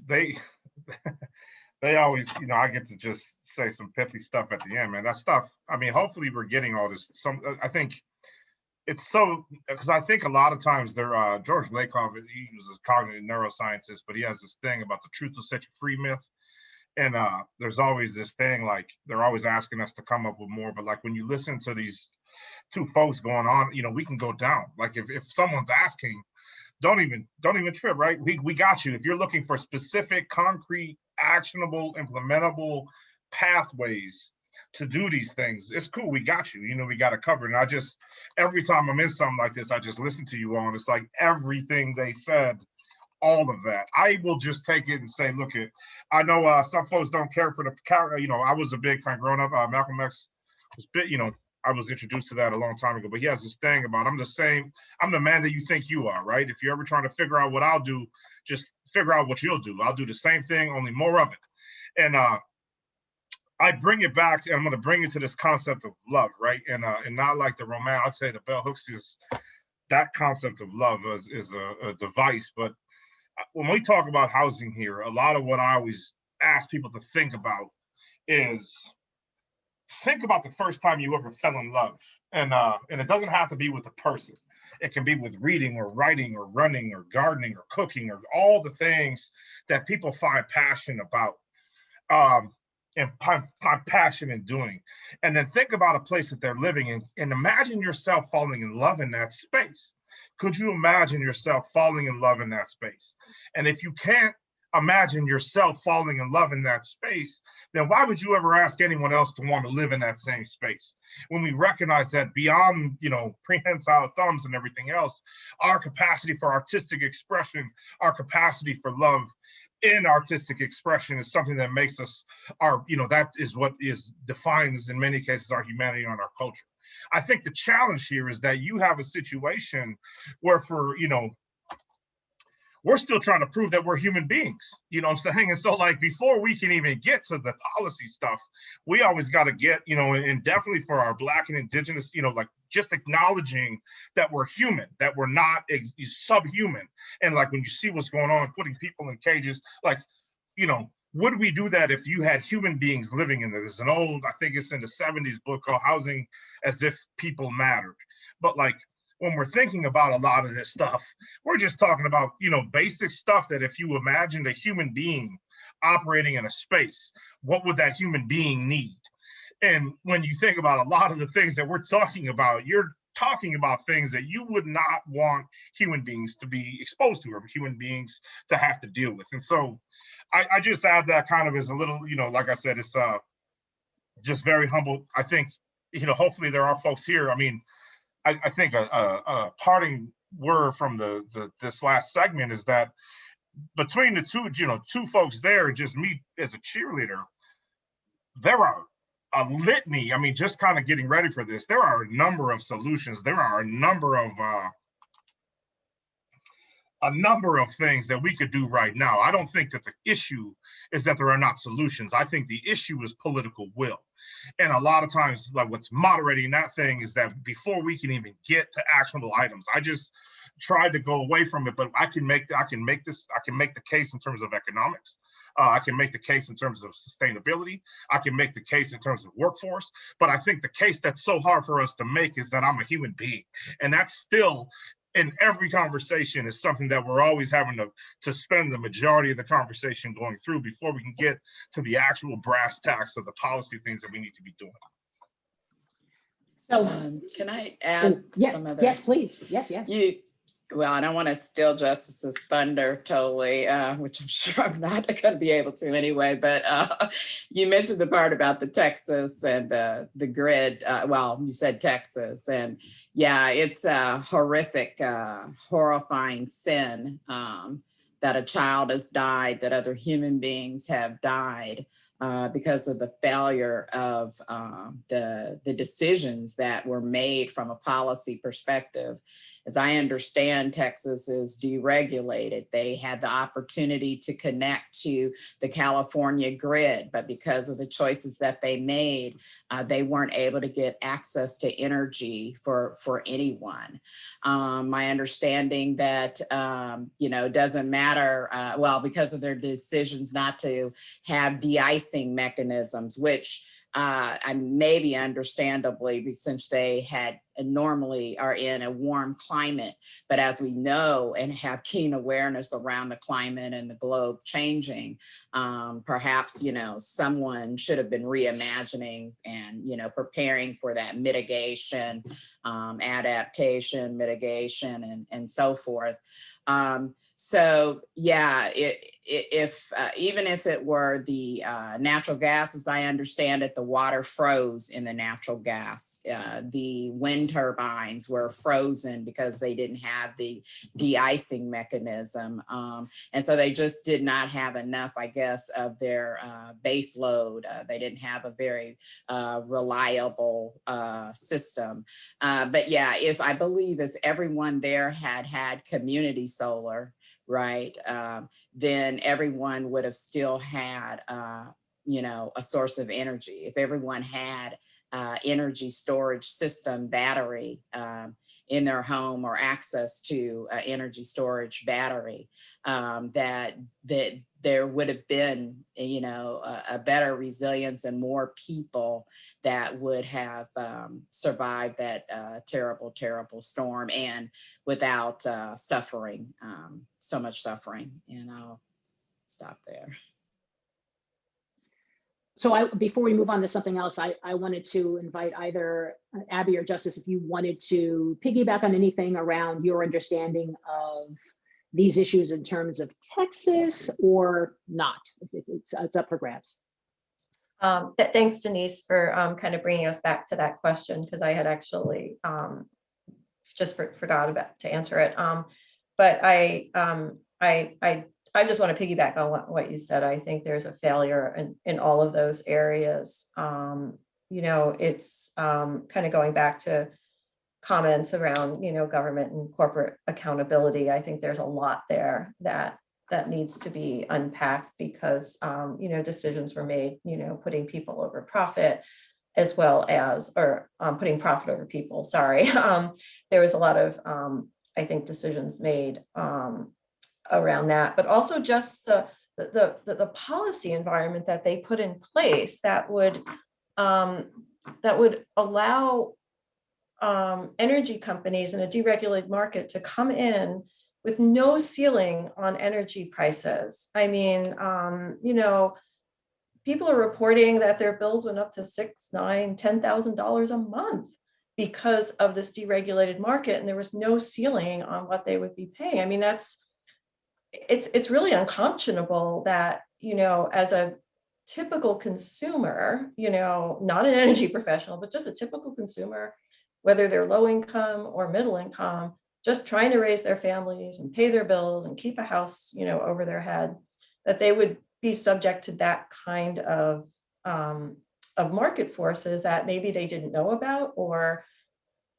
they always, I get to just say some pithy stuff at the end, man. That stuff, I mean, hopefully we're getting all this. I think it's so, because I think a lot of times George Lakoff, he was a cognitive neuroscientist, but he has this thing about the truth will set you free myth. And there's always this thing, like, they're always asking us to come up with more, but like when you listen to these two folks going on, we can go down. Like if someone's asking, don't even trip, right? We got you. If you're looking for specific, concrete, actionable, implementable pathways to do these things, it's cool. We got you. We got it covered. And every time I'm in something like this, I just listen to you all, and it's like everything they said, all of that, I will just take it and say, look, I know some folks don't care for the character. I was a big fan growing up. Malcolm X was big, I was introduced to that a long time ago, but he has this thing about, I'm the man that you think you are, right? If you're ever trying to figure out what I'll do, just figure out what you'll do. I'll do the same thing, only more of it. And I bring it back to, I'm going to bring it to this concept of love, right? And not like the romance. I'd say the bell hooks is that concept of love is a device. But when we talk about housing here, a lot of what I always ask people to think about is, think about the first time you ever fell in love. And it doesn't have to be with a person. It can be with reading or writing or running or gardening or cooking or all the things that people find passion about. And find passion in doing. And then think about a place that they're living in and imagine yourself falling in love in that space. Could you imagine yourself falling in love in that space? And if you can't imagine yourself falling in love in that space, then why would you ever ask anyone else to want to live in that same space? When we recognize that beyond, prehensile thumbs and everything else, our capacity for artistic expression, our capacity for love in artistic expression is something that makes us that is what defines in many cases our humanity and our culture. I think the challenge here is that you have a situation where we're still trying to prove that we're human beings, what I'm saying? And so like before we can even get to the policy stuff, we always got to get, and definitely for our Black and Indigenous, like just acknowledging that we're human, that we're not subhuman. And like when you see what's going on, putting people in cages, like, would we do that if you had human beings living in there? There's an old, I think it's in the 70s book called Housing as If People Mattered. But like, when we're thinking about a lot of this stuff, we're just talking about, basic stuff that if you imagined a human being operating in a space, what would that human being need? And when you think about a lot of the things that we're talking about, you're talking about things that you would not want human beings to be exposed to or human beings to have to deal with. And so I just add that kind of as a little, like I said, it's just very humble. I think, hopefully there are folks here. I mean, I think a parting word from this last segment is that between the two folks there, just me as a cheerleader, there are a litany. I mean, just kind of getting ready for this, there are a number of solutions. There are a number of things that we could do right now. I don't think that the issue is that there are not solutions. I think the issue is political will. And a lot of times, like what's moderating that thing is that before we can even get to actionable items, I just tried to go away from it. But I can make the case in terms of economics. I can make the case in terms of sustainability. I can make the case in terms of workforce. But I think the case that's so hard for us to make is that I'm a human being. And that's still in every conversation is something that we're always having to spend the majority of the conversation going through before we can get to the actual brass tacks of the policy things that we need to be doing. So can I add some other? Yes, please. Yes. Well, I don't want to steal Justice's thunder totally, which I'm sure I'm not going to be able to anyway, but you mentioned the part about the Texas and the grid. Well, you said Texas, and yeah, it's a horrific, horrifying sin that a child has died, that other human beings have died. because of the failure of the decisions that were made from a policy perspective. As I understand, Texas is deregulated. They had the opportunity to connect to the California grid, but because of the choices that they made, they weren't able to get access to energy for anyone. My understanding that, doesn't matter, because of their decisions not to have de-icing mechanisms, which and maybe understandably, since they had normally are in a warm climate, but as we know and have keen awareness around the climate and the globe changing, perhaps someone should have been reimagining and preparing for that mitigation, adaptation, mitigation, and so forth. So yeah, even if it were the natural gas, as I understand it, the water froze in the natural gas. The wind turbines were frozen because they didn't have the de-icing mechanism. And so they just did not have enough, I guess, of their base load. They didn't have a very reliable system. But yeah, I believe if everyone there had community solar, right, then everyone would have still had, a source of energy. If everyone had energy storage system battery in their home or access to energy storage battery, that there would have been, a better resilience and more people that would have survived that terrible, terrible storm and without suffering, so much suffering. And I'll stop there. So before we move on to something else, I wanted to invite either Abby or Justice, if you wanted to piggyback on anything around your understanding of these issues in terms of Texas or not. It's up for grabs. Thanks, Denise, for kind of bringing us back to that question, because I had actually just forgot to answer it. But I just want to piggyback on what you said. I think there's a failure in all of those areas. It's kind of going back to comments around, government and corporate accountability. I think there's a lot there that needs to be unpacked because, decisions were made, putting people over profit as well as, or putting profit over people, sorry. There was a lot of, I think, decisions made around that, but also just the policy environment that they put in place that would allow energy companies in a deregulated market to come in with no ceiling on energy prices. I mean, people are reporting that their bills went up to $6,000, $9,000, $10,000 a month because of this deregulated market, and there was no ceiling on what they would be paying. I mean, it's really unconscionable that, as a typical consumer, not an energy professional, but just a typical consumer, whether they're low income or middle income, just trying to raise their families and pay their bills and keep a house, over their head, that they would be subject to that kind of market forces that maybe they didn't know about or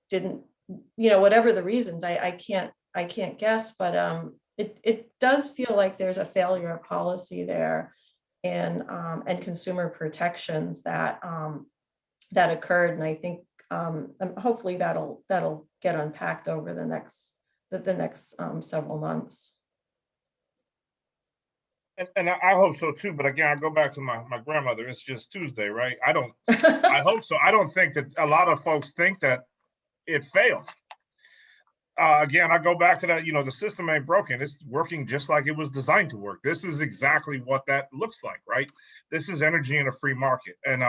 didn't, whatever the reasons. I can't guess, but it does feel like there's a failure of policy there and consumer protections that occurred. And I think hopefully that'll get unpacked over the next several months. And I hope so too. But again, I go back to my grandmother. It's just Tuesday, right? I hope so. I don't think that a lot of folks think that it failed. Again, I go back to that, the system ain't broken. It's working just like it was designed to work. This is exactly what that looks like, right? This is energy in a free market. And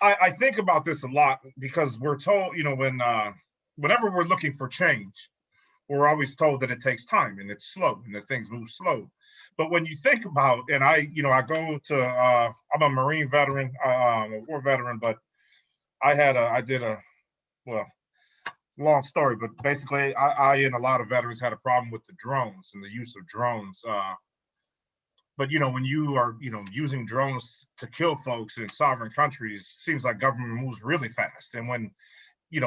I think about this a lot because we're told, whenever we're looking for change, we're always told that it takes time and it's slow and that things move slow. But when you think about, and I go to, I'm a Marine veteran, a war veteran, but long story, but basically I and a lot of veterans had a problem with the drones and the use of drones. But when you are using drones to kill folks in sovereign countries, seems like government moves really fast. And when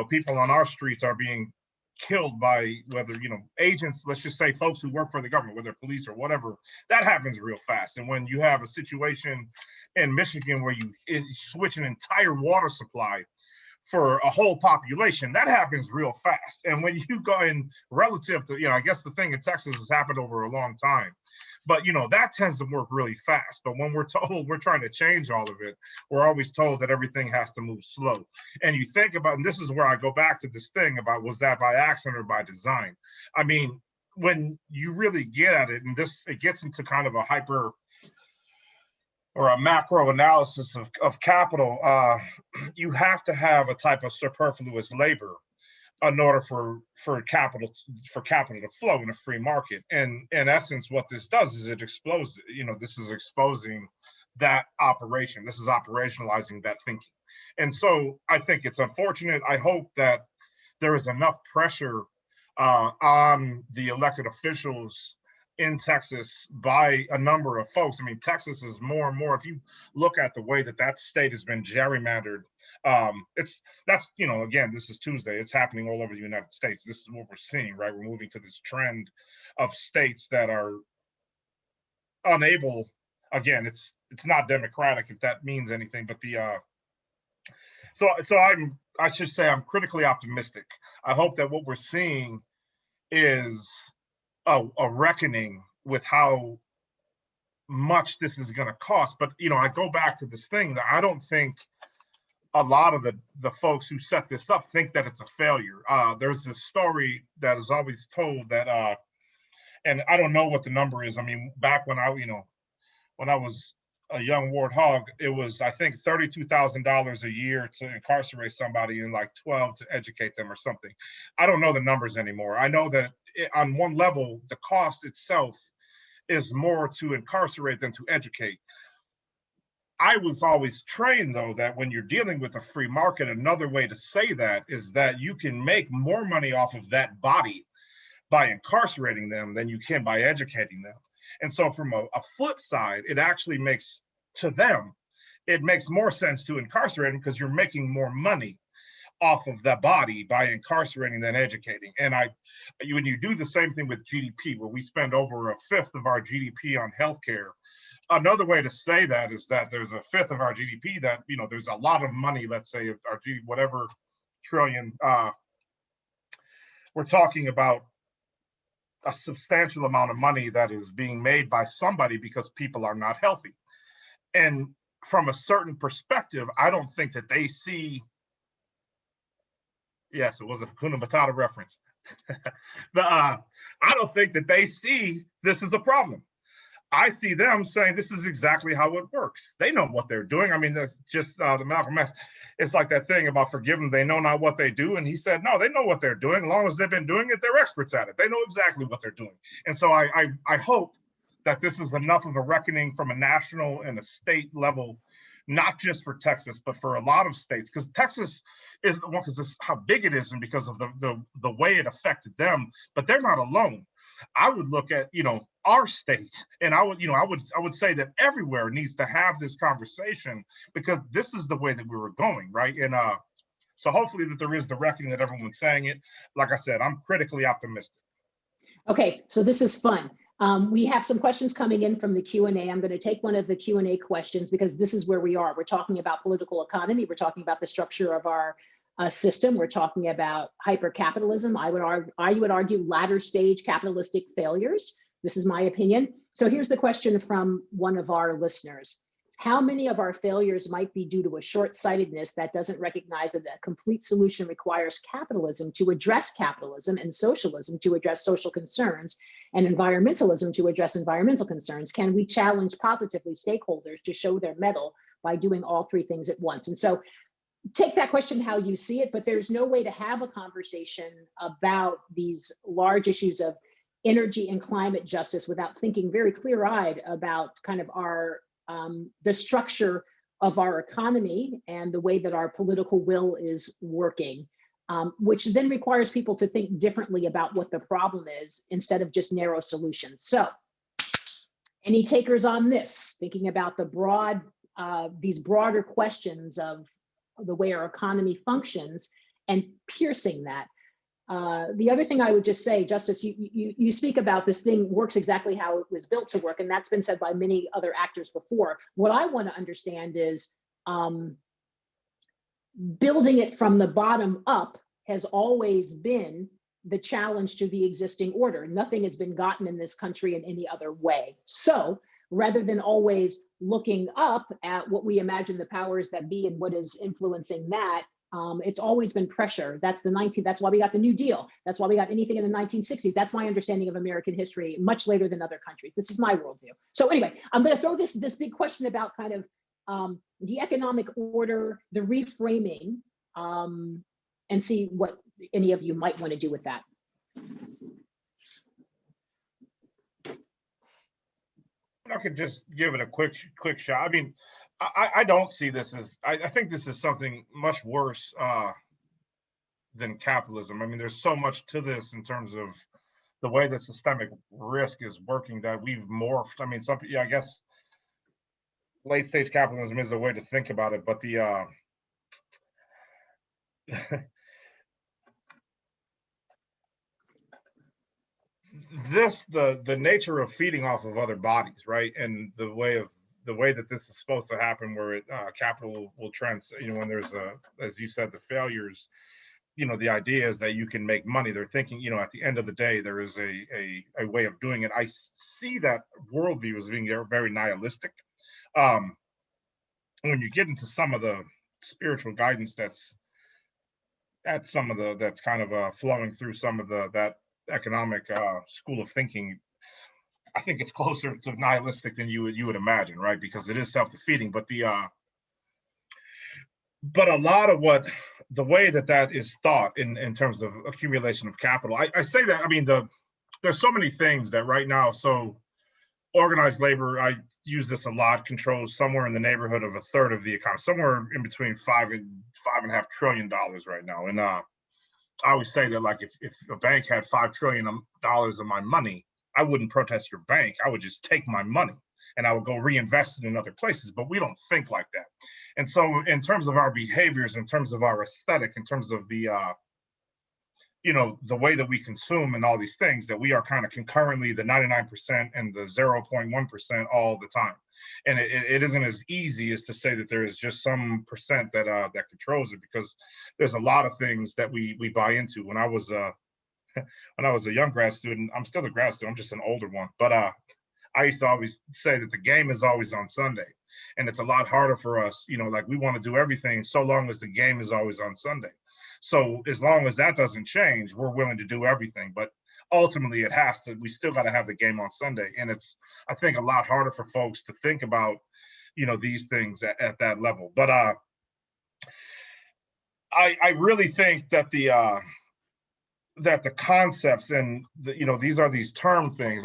people on our streets are being killed by whether agents, let's just say folks who work for the government, whether police or whatever, that happens real fast. And when you have a situation in Michigan where you switch an entire water supply for a whole population, that happens real fast. And when you go in relative to, I guess the thing in Texas has happened over a long time, but that tends to work really fast. But when we're told we're trying to change all of it, we're always told that everything has to move slow. And you think about, and this is where I go back to this thing about, was that by accident or by design? I mean, when you really get at it, and it gets into kind of a hyper or a macro analysis of capital, you have to have a type of superfluous labor in order for capital to flow in a free market. And in essence, what this does is it explodes. This is exposing that operation. This is operationalizing that thinking. And so I think it's unfortunate. I hope that there is enough pressure on the elected officials in Texas by a number of folks. I mean, Texas is more and more, if you look at the way that state has been gerrymandered, again, this is Tuesday, it's happening all over the United States. This is what we're seeing, right? We're moving to this trend of states that are unable, again, it's not democratic, if that means anything, but I should say I'm critically optimistic. I hope that what we're seeing is a reckoning with how much this is going to cost. But I go back to this thing that I don't think a lot of the folks who set this up think that it's a failure. There's this story that is always told that, and I don't know what the number is. I mean, back when I was a young warthog, it was, I think, $32,000 a year to incarcerate somebody and like 12 to educate them or something. I don't know the numbers anymore. I know that on one level, the cost itself is more to incarcerate than to educate. I was always trained, though, that when you're dealing with a free market, another way to say that is that you can make more money off of that body by incarcerating them than you can by educating them. And so from a flip side, it actually makes, to them, it makes more sense to incarcerate them because you're making more money off of that body by incarcerating than educating. And when you do the same thing with GDP, where we spend over a fifth of our GDP on healthcare, another way to say that is that there's a fifth of our GDP that, there's a lot of money, let's say our GDP, whatever trillion, we're talking about a substantial amount of money that is being made by somebody because people are not healthy. And from a certain perspective, I don't think that they see, yes, it was a Hakuna Matata reference. I don't think that they see this as a problem. I see them saying this is exactly how it works. They know what they're doing. I mean, that's just the Malcolm X. It's like that thing about forgive them, they know not what they do. And he said, no, they know what they're doing. As long as they've been doing it, they're experts at it. They know exactly what they're doing. And so I hope that this is enough of a reckoning from a national and a state level, not just for Texas, but for a lot of states, because Texas is the one, because it's how big it is and because of the way it affected them, but they're not alone. I would look at, our state, and I would say that everywhere needs to have this conversation because this is the way that we were going, right? And so hopefully that there is the reckoning that everyone's saying it. Like I said, I'm critically optimistic. Okay, so this is fun. We have some questions coming in from the Q&A. I'm going to take one of the Q&A questions because this is where we are. We're talking about political economy. We're talking about the structure of our system. We're talking about hyper-capitalism. I would argue latter stage capitalistic failures. This is my opinion. So here's the question from one of our listeners. How many of our failures might be due to a short-sightedness that doesn't recognize that a complete solution requires capitalism to address capitalism and socialism to address social concerns and environmentalism to address environmental concerns? Can we challenge positively stakeholders to show their mettle by doing all three things at once? And so take that question how you see it, but there's no way to have a conversation about these large issues of energy and climate justice without thinking very clear-eyed about kind of our the structure of our economy and the way that our political will is working, which then requires people to think differently about what the problem is instead of just narrow solutions. So Any takers on this, thinking about the broad, these broader questions of the way our economy functions and piercing that? The other thing I would just say, Justice, you speak about this thing works exactly how it was built to work, and that's been said by many other actors before. What I want to understand is building it from the bottom up has always been the challenge to the existing order. Nothing has been gotten in this country in any other way. So rather than always looking up at what we imagine the powers that be and what is influencing that, it's always been pressure. That's why we got the New Deal. That's why we got anything in the 1960s. That's my understanding of American history, much later than other countries. This is my worldview. So anyway, I'm going to throw this big question about kind of the economic order, the reframing, and see what any of you might want to do with that. I could just give it a quick shot. I mean, I don't see this as, I think this is something much worse than capitalism. I mean, there's so much to this in terms of the way that systemic risk is working that we've morphed. I mean, yeah, I guess late stage capitalism is a way to think about it, but the the nature of feeding off of other bodies, right, and the way that this is supposed to happen, where capital will when there's as you said, the failures, the idea is that you can make money. They're thinking, at the end of the day, there is a way of doing it. I see that worldview as being very nihilistic. When you get into some of the spiritual guidance that's kind of flowing through some of that economic school of thinking, I think it's closer to nihilistic than you would imagine, right? Because it is self-defeating. But but a lot of the way that is thought in terms of accumulation of capital, I say that, I mean, there's so many things that right now, so organized labor, I use this a lot, controls somewhere in the neighborhood of a third of the economy, somewhere in between $5 and $5.5 trillion right now. And I always say that, like, if a bank had $5 trillion of my money, I wouldn't protest your bank. I would just take my money and I would go reinvest it in other places. But we don't think like that. And so in terms of our behaviors, in terms of our aesthetic, in terms of the the way that we consume and all these things, that we are kind of concurrently the 99% and the 0.1% all the time. And it isn't as easy as to say that there is just some percent that controls it, because there's a lot of things that we buy into. When I was a young grad student, I'm still a grad student, I'm just an older one, but I used to always say that the game is always on Sunday. And it's a lot harder for us, like, we want to do everything so long as the game is always on Sunday. So as long as that doesn't change, we're willing to do everything. But ultimately, we still got to have the game on Sunday. And it's, I think, a lot harder for folks to think about, these things at that level. But I really think that the concepts and these are these term things.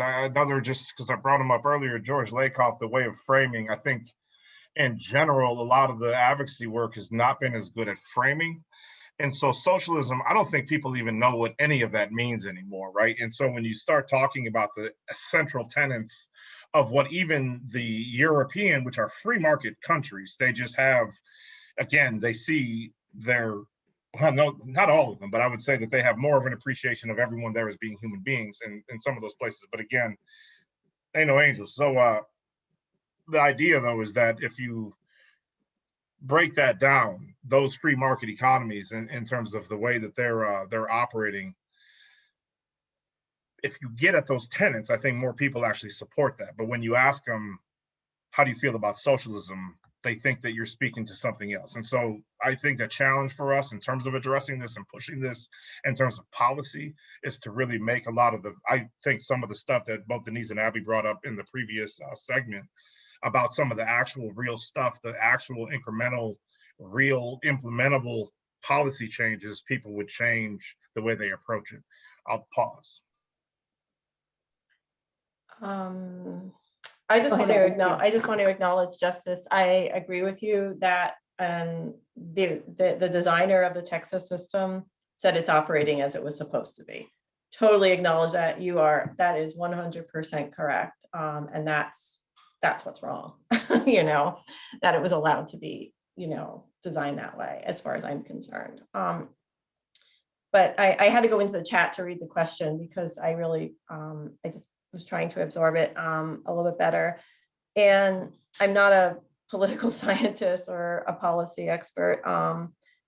Just because I brought them up earlier, George Lakoff, the way of framing, I think in general, a lot of the advocacy work has not been as good at framing. And so socialism, I don't think people even know what any of that means anymore, right? And so when you start talking about the central tenets of what even the European, which are free market countries, they just have, again, they see no, not all of them, but I would say that they have more of an appreciation of everyone there as being human beings in some of those places. But again, ain't no angels. So the idea, though, is that if you break that down, those free market economies in terms of the way that they're operating, if you get at those tenets, I think more people actually support that. But when you ask them, how do you feel about socialism, they think that you're speaking to something else. And so I think the challenge for us in terms of addressing this and pushing this in terms of policy is to really make a lot of I think some of the stuff that both Denise and Abby brought up in the previous segment about some of the actual real stuff, the actual incremental, real implementable policy changes, people would change the way they approach it. I'll pause. I just want to acknowledge Justice. I agree with you that the designer of the Texas system said it's operating as it was supposed to be. totally acknowledge that that is 100% correct. And that's what's wrong, you know, that it was allowed to be, you know, designed that way, as far as I'm concerned. But I had to go into the chat to read the question because I really, I just was trying to absorb it a little bit better. And I'm not a political scientist or a policy expert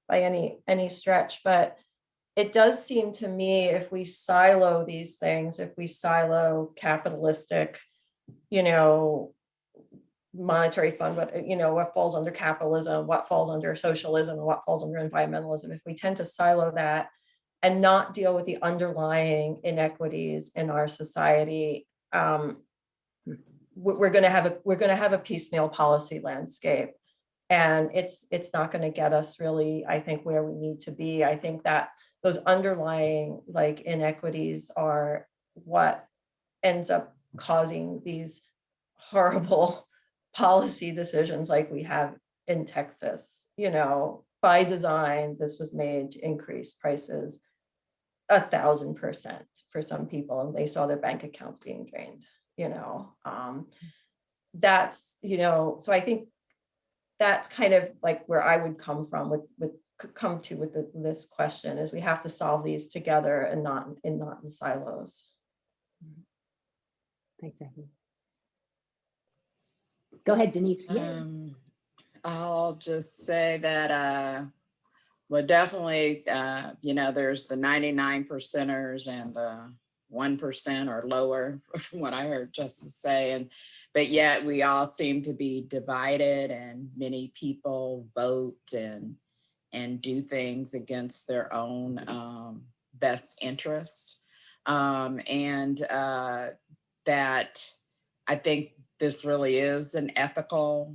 by any stretch, but it does seem to me, if we silo these things, if we silo capitalistic, you know, monetary fund, what, you know, what falls under capitalism, what falls under socialism, and what falls under environmentalism, if we tend to silo that and not deal with the underlying inequities in our society, we're going to have a piecemeal policy landscape, and it's not going to get us really, I think, where we need to be. I think that those underlying like inequities are what ends up causing these horrible policy decisions like we have in Texas. You know, by design, this was made to increase prices 1,000% for some people, and they saw their bank accounts being drained, you know. That's, you know, so I think that's kind of like where I would come from with this question, is we have to solve these together and not in silos. Thanks, Abby. Go ahead, Denise. I'll just say that, well, definitely, you know, there's the 99 percenters and the 1% or lower, from what I heard Justice say, but yet we all seem to be divided, and many people vote and do things against their own best interests, and that I think this really is an ethical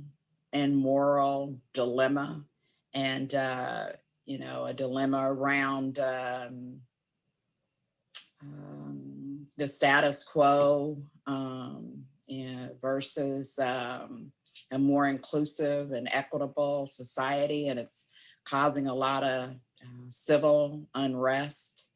and moral dilemma, and you know, a dilemma around the status quo versus a more inclusive and equitable society, and it's causing a lot of civil unrest.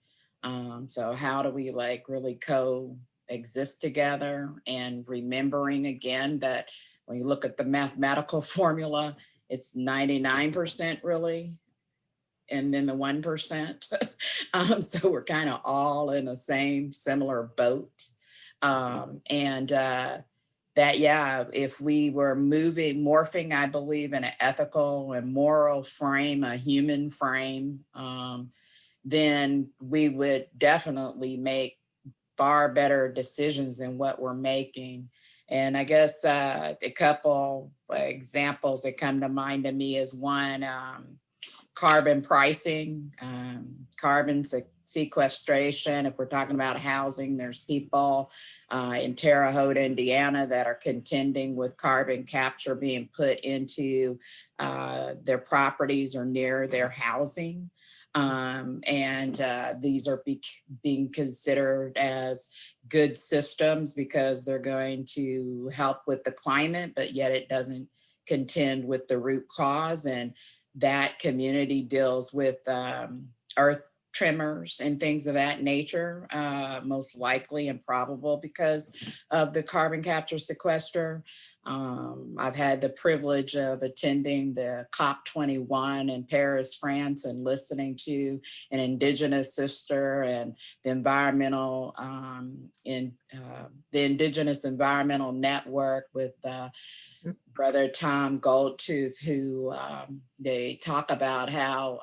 So how do we like really coexist together, and remembering again that when you look at the mathematical formula, it's 99% really, and then the 1%. So we're kind of all in the same similar boat. And that, yeah, if we were morphing, I believe, in an ethical and moral frame, a human frame, then we would definitely make far better decisions than what we're making. And I guess a couple examples that come to mind to me is one, carbon pricing, carbon sequestration. If we're talking about housing, there's people in Terre Haute, Indiana, that are contending with carbon capture being put into their properties or near their housing. And these are being considered as good systems because they're going to help with the climate, but yet it doesn't contend with the root cause. And that community deals with earth tremors and things of that nature, most likely and probable because of the carbon capture sequester. I've had the privilege of attending the COP21 in Paris, France, and listening to an Indigenous sister and the Indigenous Environmental Network with Brother Tom Goldtooth, who they talk about how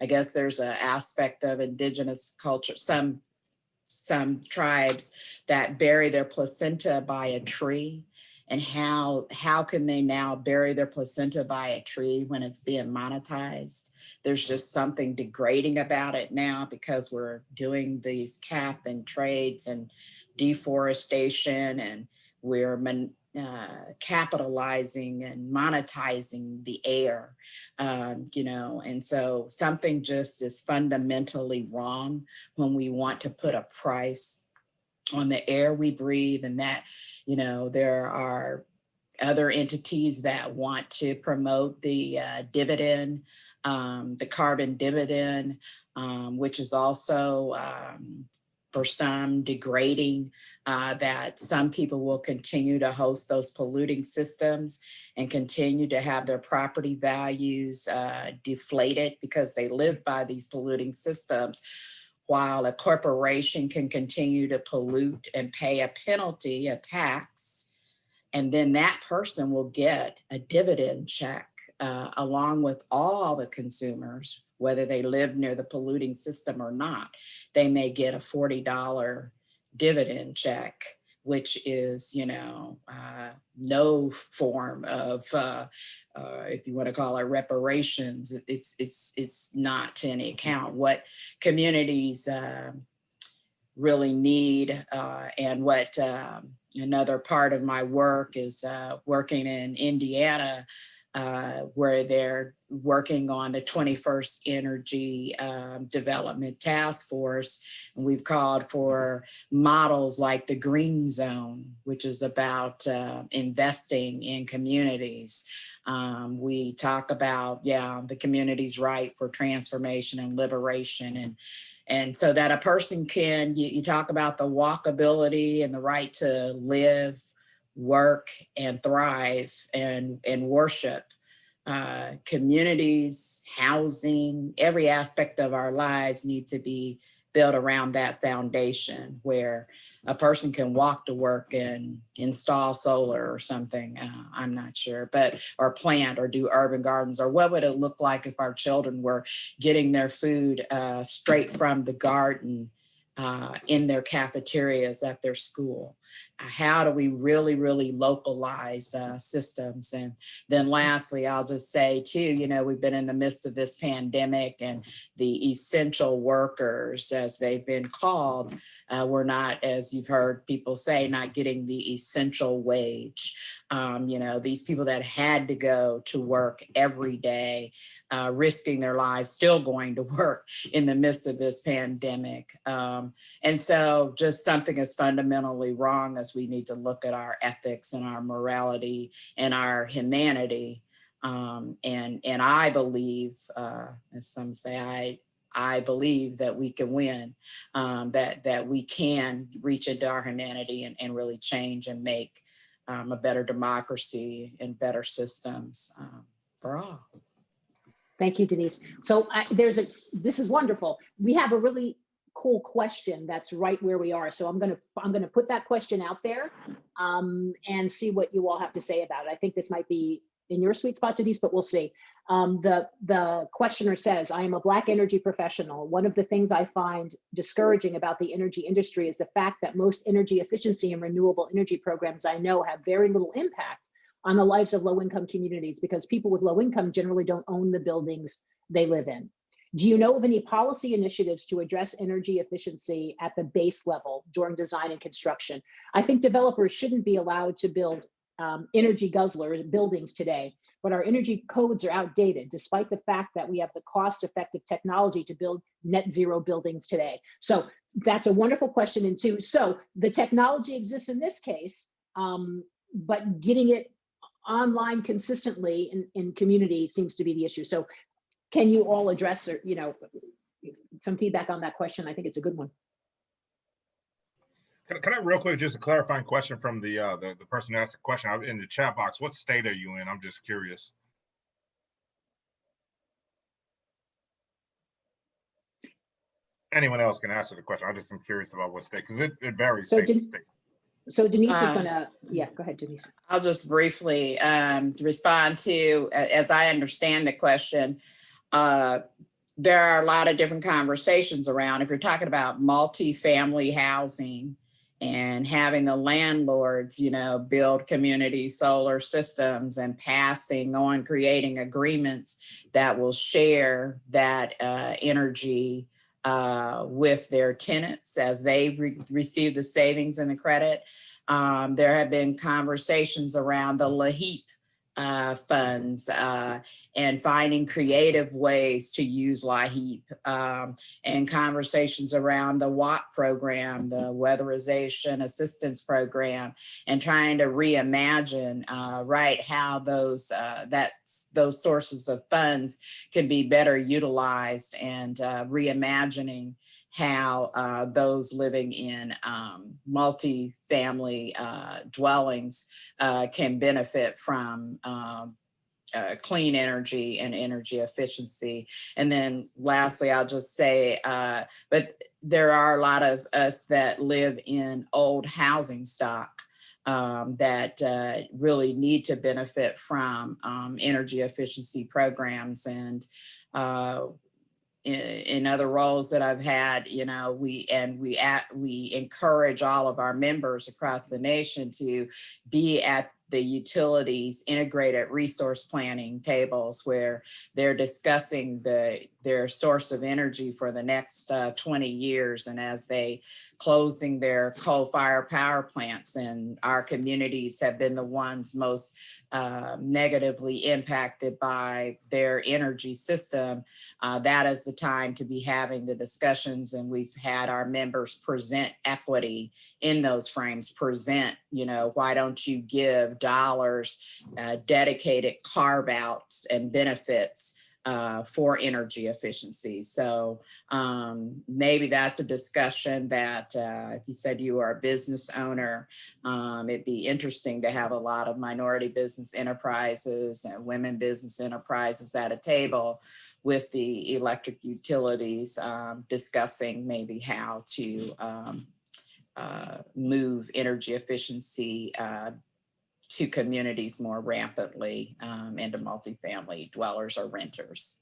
I guess there's an aspect of Indigenous culture, some tribes that bury their placenta by a tree, and how can they now bury their placenta by a tree when it's being monetized? There's just something degrading about it now because we're doing these cap and trades and deforestation, and we're capitalizing and monetizing the air, you know, and so something just is fundamentally wrong when we want to put a price on the air we breathe. And that, you know, there are other entities that want to promote the dividend, the carbon dividend, which is also for some degrading, that some people will continue to host those polluting systems and continue to have their property values deflated because they live by these polluting systems, while a corporation can continue to pollute and pay a penalty, a tax, and then that person will get a dividend check along with all the consumers, whether they live near the polluting system or not. They may get a $40 dividend check, which is, no form of, if you want to call it reparations. It's not to any account. What communities really need, and what another part of my work is working in Indiana, where they're working on the 21st Energy Development Task Force. And we've called for models like the Green Zone, which is about investing in communities. We talk about, the community's right for transformation and liberation. And so that a person can, you talk about the walkability and the right to live, work, and thrive and worship. Communities, housing, every aspect of our lives need to be built around that foundation where a person can walk to work and install solar or something. I'm not sure, or plant or do urban gardens, or what would it look like if our children were getting their food straight from the garden in their cafeterias at their school? How do we really, really localize systems? And then lastly, I'll just say too, we've been in the midst of this pandemic, and the essential workers, as they've been called, we're not, as you've heard people say, not getting the essential wage. These people that had to go to work every day, risking their lives, still going to work in the midst of this pandemic. And so just something is fundamentally wrong as we need to look at our ethics and our morality and our humanity. And I believe, as some say, I believe that we can win, that we can reach into our humanity and really change and make a better democracy and better systems for all. Thank you, Denise. So this is wonderful. We have a really cool question that's right where we are. So I'm gonna put that question out there and see what you all have to say about it. I think this might be in your sweet spot, Denise, but we'll see. The questioner says, I am a Black energy professional. One of the things I find discouraging about the energy industry is the fact that most energy efficiency and renewable energy programs I know have very little impact on the lives of low-income communities, because people with low income generally don't own the buildings they live in. Do you know of any policy initiatives to address energy efficiency at the base level during design and construction? I think developers shouldn't be allowed to build energy guzzler buildings today, but our energy codes are outdated, despite the fact that we have the cost-effective technology to build net zero buildings today. So that's a wonderful question. And two, so the technology exists in this case, but getting it online consistently in community seems to be the issue. So can you all address, or, some feedback on that question? I think it's a good one. Can I real quick, just a clarifying question from the person who asked the question in the chat box? What state are you in? I'm just curious. Anyone else can answer the question. I just am curious about what state, because it varies state to state. So Denise is gonna, go ahead, Denise. I'll just briefly respond to, as I understand the question, there are a lot of different conversations around. If you're talking about multi-family housing and having the landlords, build community solar systems and passing on, creating agreements that will share that energy with their tenants as they receive the savings and the credit. There have been conversations around the LAHEAP funds and finding creative ways to use LAHEAP, and conversations around the WAT program, the Weatherization Assistance Program, and trying to reimagine how those sources of funds can be better utilized, and reimagining how those living in multi-family dwellings can benefit from clean energy and energy efficiency. And then lastly, I'll just say, but there are a lot of us that live in old housing stock that really need to benefit from energy efficiency programs. And in other roles that I've had, you know, we encourage all of our members across the nation to be at the utilities integrated resource planning tables where they're discussing their source of energy for the next 20 years. And as they closing their coal-fired power plants, and our communities have been the ones most negatively impacted by their energy system, that is the time to be having the discussions. And we've had our members present equity in those frames, present, you know, why don't you give dollars, dedicated carve outs and benefits for energy efficiency. So maybe that's a discussion that if you said you are a business owner, it'd be interesting to have a lot of minority business enterprises and women business enterprises at a table with the electric utilities discussing maybe how to move energy efficiency to communities more rampantly into multifamily dwellers or renters.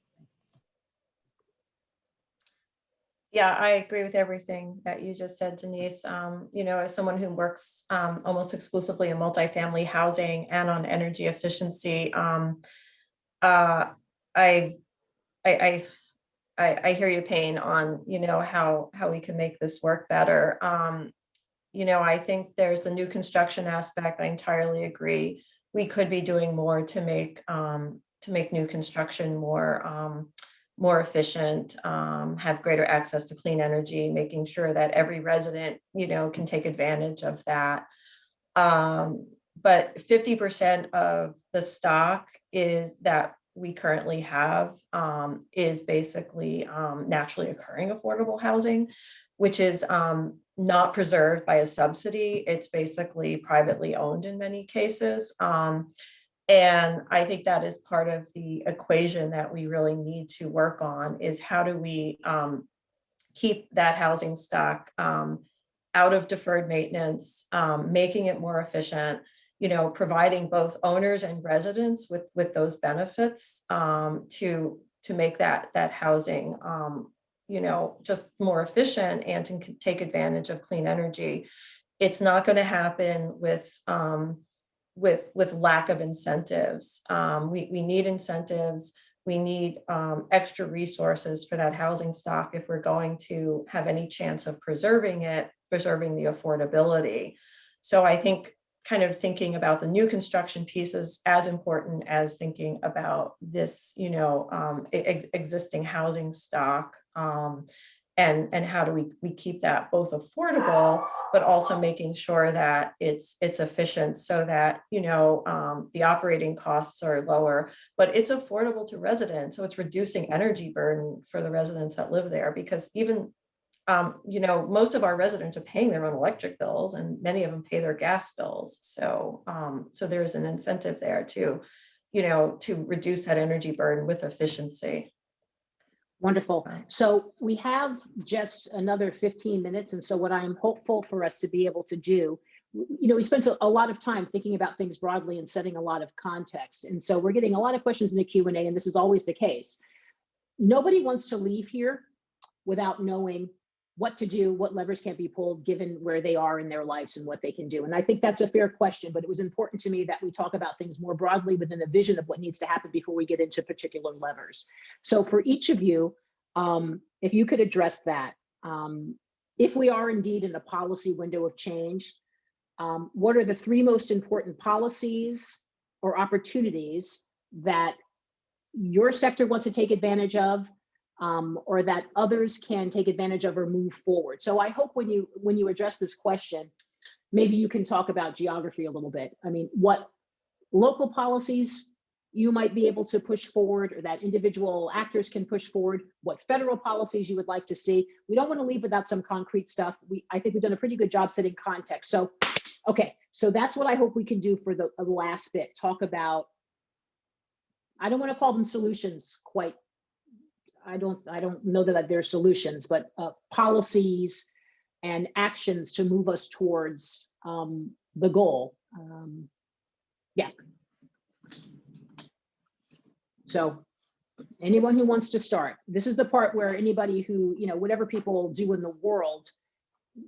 Yeah, I agree with everything that you just said, Denise. You know, as someone who works almost exclusively in multifamily housing and on energy efficiency, I hear your pain on, you know, how we can make this work better. You know, I think there's the new construction aspect. I entirely agree. We could be doing more to make new construction more efficient, have greater access to clean energy, making sure that every resident, you know, can take advantage of that. But 50% of the stock is that we currently have is basically naturally occurring affordable housing, which is not preserved by a subsidy. It's basically privately owned in many cases. And I think that is part of the equation that we really need to work on, is how do we keep that housing stock out of deferred maintenance, making it more efficient, you know, providing both owners and residents with those benefits to make that housing you know, just more efficient and to take advantage of clean energy. It's not going to happen with lack of incentives. We need incentives. We need extra resources for that housing stock if we're going to have any chance of preserving the affordability. So I think kind of thinking about the new construction piece is as important as thinking about this, you know, existing housing stock, and how do we keep that both affordable, but also making sure that it's efficient so that, you know, the operating costs are lower, but it's affordable to residents. So it's reducing energy burden for the residents that live there, because even you know, most of our residents are paying their own electric bills, and many of them pay their gas bills. So, so there's an incentive there to, you know, to reduce that energy burden with efficiency. Wonderful. So we have just another 15 minutes. And so what I'm hopeful for us to be able to do, you know, we spent a lot of time thinking about things broadly and setting a lot of context. And so we're getting a lot of questions in the Q&A, and this is always the case. Nobody wants to leave here without knowing what to do, what levers can be pulled given where they are in their lives and what they can do. And I think that's a fair question, but it was important to me that we talk about things more broadly within the vision of what needs to happen before we get into particular levers. So for each of you, if you could address that, if we are indeed in a policy window of change, what are the three most important policies or opportunities that your sector wants to take advantage of, or that others can take advantage of or move forward? So I hope when you address this question, maybe you can talk about geography a little bit. I mean, what local policies you might be able to push forward, or that individual actors can push forward, what federal policies you would like to see. We don't want to leave without some concrete stuff. I think we've done a pretty good job setting context. So, okay, so that's what I hope we can do for the last bit. Talk about, I don't want to call them solutions quite. I don't know that they're solutions, but policies and actions to move us towards the goal. Yeah. So anyone who wants to start, this is the part where anybody who, you know, whatever people do in the world,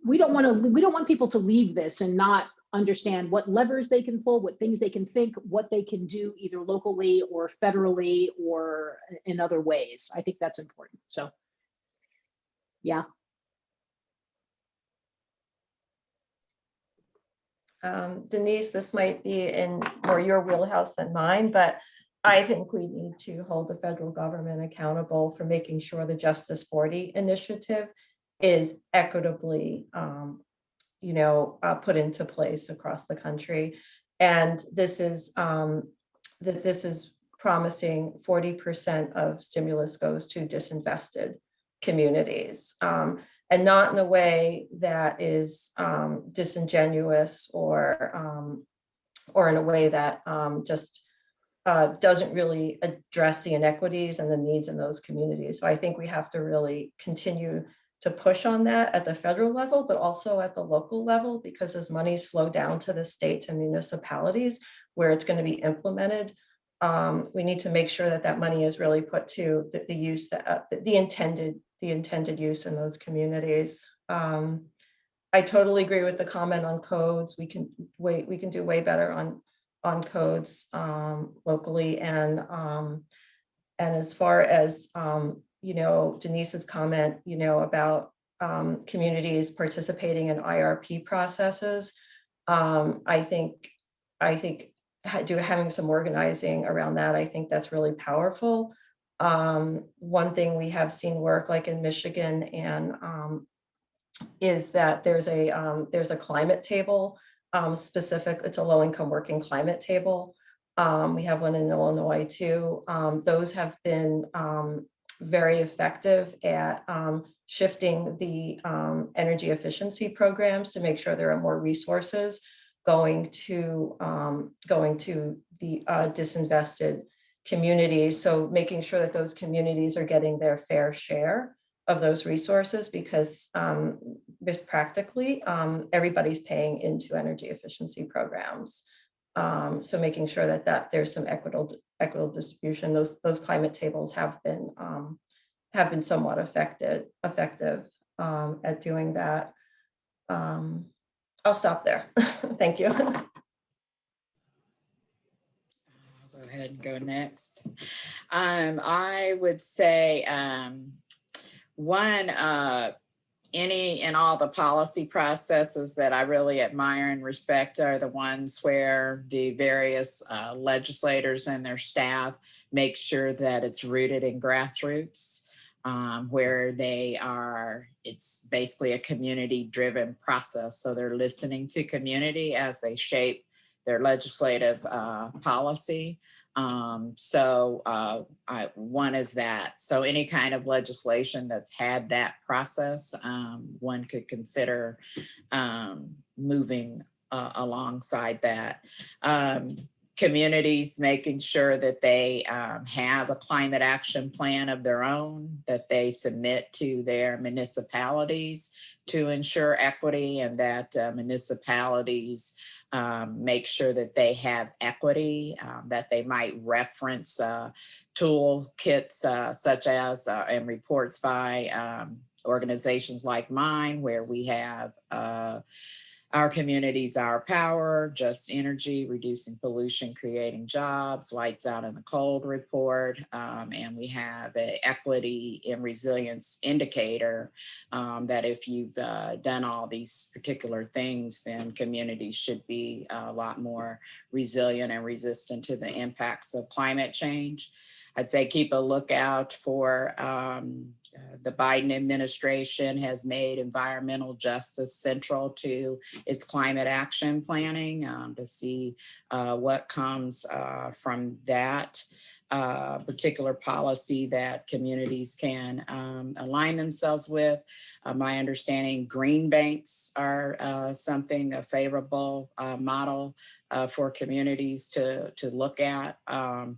we don't want people to leave this and not understand what levers they can pull, what things they can think, what they can do either locally or federally or in other ways. I think that's important. So, yeah. Denise, this might be in more your wheelhouse than mine, but I think we need to hold the federal government accountable for making sure the Justice 40 initiative is equitably, put into place across the country. And this is promising 40% of stimulus goes to disinvested communities. And not in a way that is disingenuous or in a way that just doesn't really address the inequities and the needs in those communities. So I think we have to really continue to push on that at the federal level, but also at the local level, because as monies flow down to the states and municipalities where it's going to be implemented, we need to make sure that that money is really put to the use, the intended use in those communities. I totally agree with the comment on codes. We can do way better on codes locally, and as far as Denise's comment, about communities participating in IRP processes, I think having some organizing around that, I think that's really powerful. One thing we have seen work, like in Michigan, and is that there's a climate table specific. It's a low-income working climate table. We have one in Illinois too. Those have been very effective at shifting the energy efficiency programs to make sure there are more resources going to the disinvested communities. So making sure that those communities are getting their fair share of those resources, because just practically everybody's paying into energy efficiency programs. So making sure that there's some equitable distribution. Those climate tables have been somewhat effective at doing that. I'll stop there. Thank you. I'll go ahead and go next. I would say any and all the policy processes that I really admire and respect are the ones where the various legislators and their staff make sure that it's rooted in grassroots, where it's basically a community-driven process. So they're listening to community as they shape their legislative policy. One is that. So any kind of legislation that's had that process, one could consider moving alongside that. Communities making sure that they have a climate action plan of their own that they submit to their municipalities to ensure equity, and that municipalities make sure that they have equity, that they might reference toolkits such as and reports by organizations like mine, where we have Our Communities, Our Power, Just Energy, Reducing Pollution, Creating Jobs, Lights Out in the Cold report. And we have an equity and resilience indicator that if you've done all these particular things, then communities should be a lot more resilient and resistant to the impacts of climate change. I'd say keep a lookout for the Biden administration has made environmental justice central to its climate action planning, to see what comes from that particular policy that communities can align themselves with. My understanding, green banks are something, a favorable model for communities to look at. And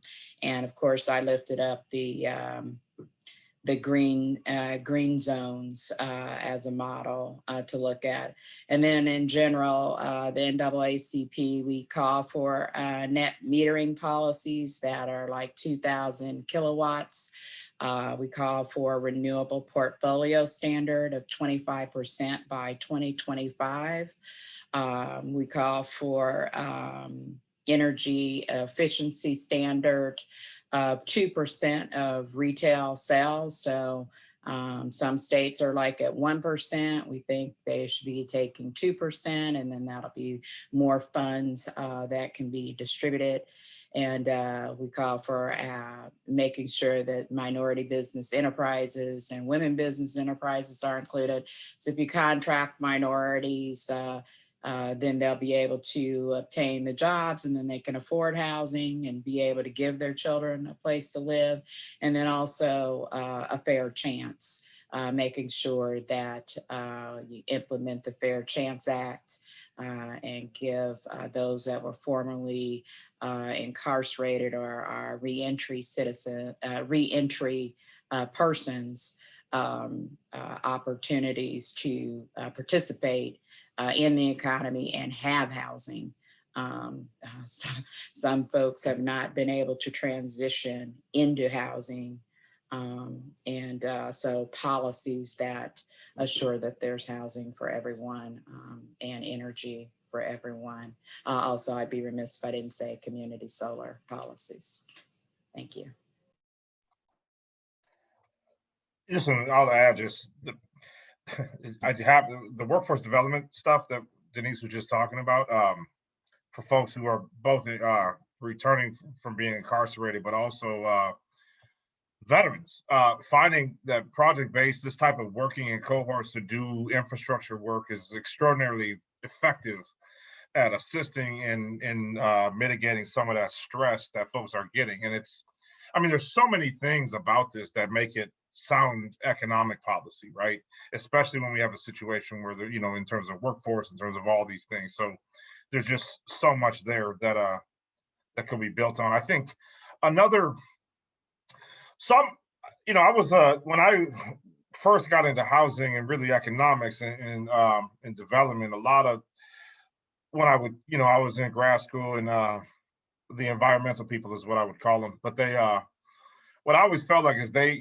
of course, I lifted up the green zones as a model to look at. And then in general, the NAACP, we call for net metering policies that are like 2,000 kilowatts. We call for a renewable portfolio standard of 25% by 2025. We call for energy efficiency standard of 2% of retail sales. So some states are like at 1%. We think they should be taking 2%, and then that'll be more funds that can be distributed. And we call for making sure that minority business enterprises and women business enterprises are included. So if you contract minorities, then they'll be able to obtain the jobs, and then they can afford housing and be able to give their children a place to live. And then also a fair chance, making sure that you implement the Fair Chance Act and give those that were formerly incarcerated or are reentry persons opportunities to participate in the economy and have housing. Some folks have not been able to transition into housing. So policies that assure that there's housing for everyone and energy for everyone. Also, I'd be remiss if I didn't say community solar policies. Thank you. Listen, I'll add just I have the workforce development stuff that Denise was just talking about for folks who are both returning from being incarcerated, but also veterans. Finding that project-based, this type of working in cohorts to do infrastructure work is extraordinarily effective at assisting in mitigating some of that stress that folks are getting. And I mean, there's so many things about this that make it sound economic policy, right? Especially when we have a situation where, in terms of workforce, in terms of all these things. So there's just so much there that could be built on. I think I was when I first got into housing and really economics and development, a lot of when I was in grad school, and the environmental people is what I would call them, but they what I always felt like is they,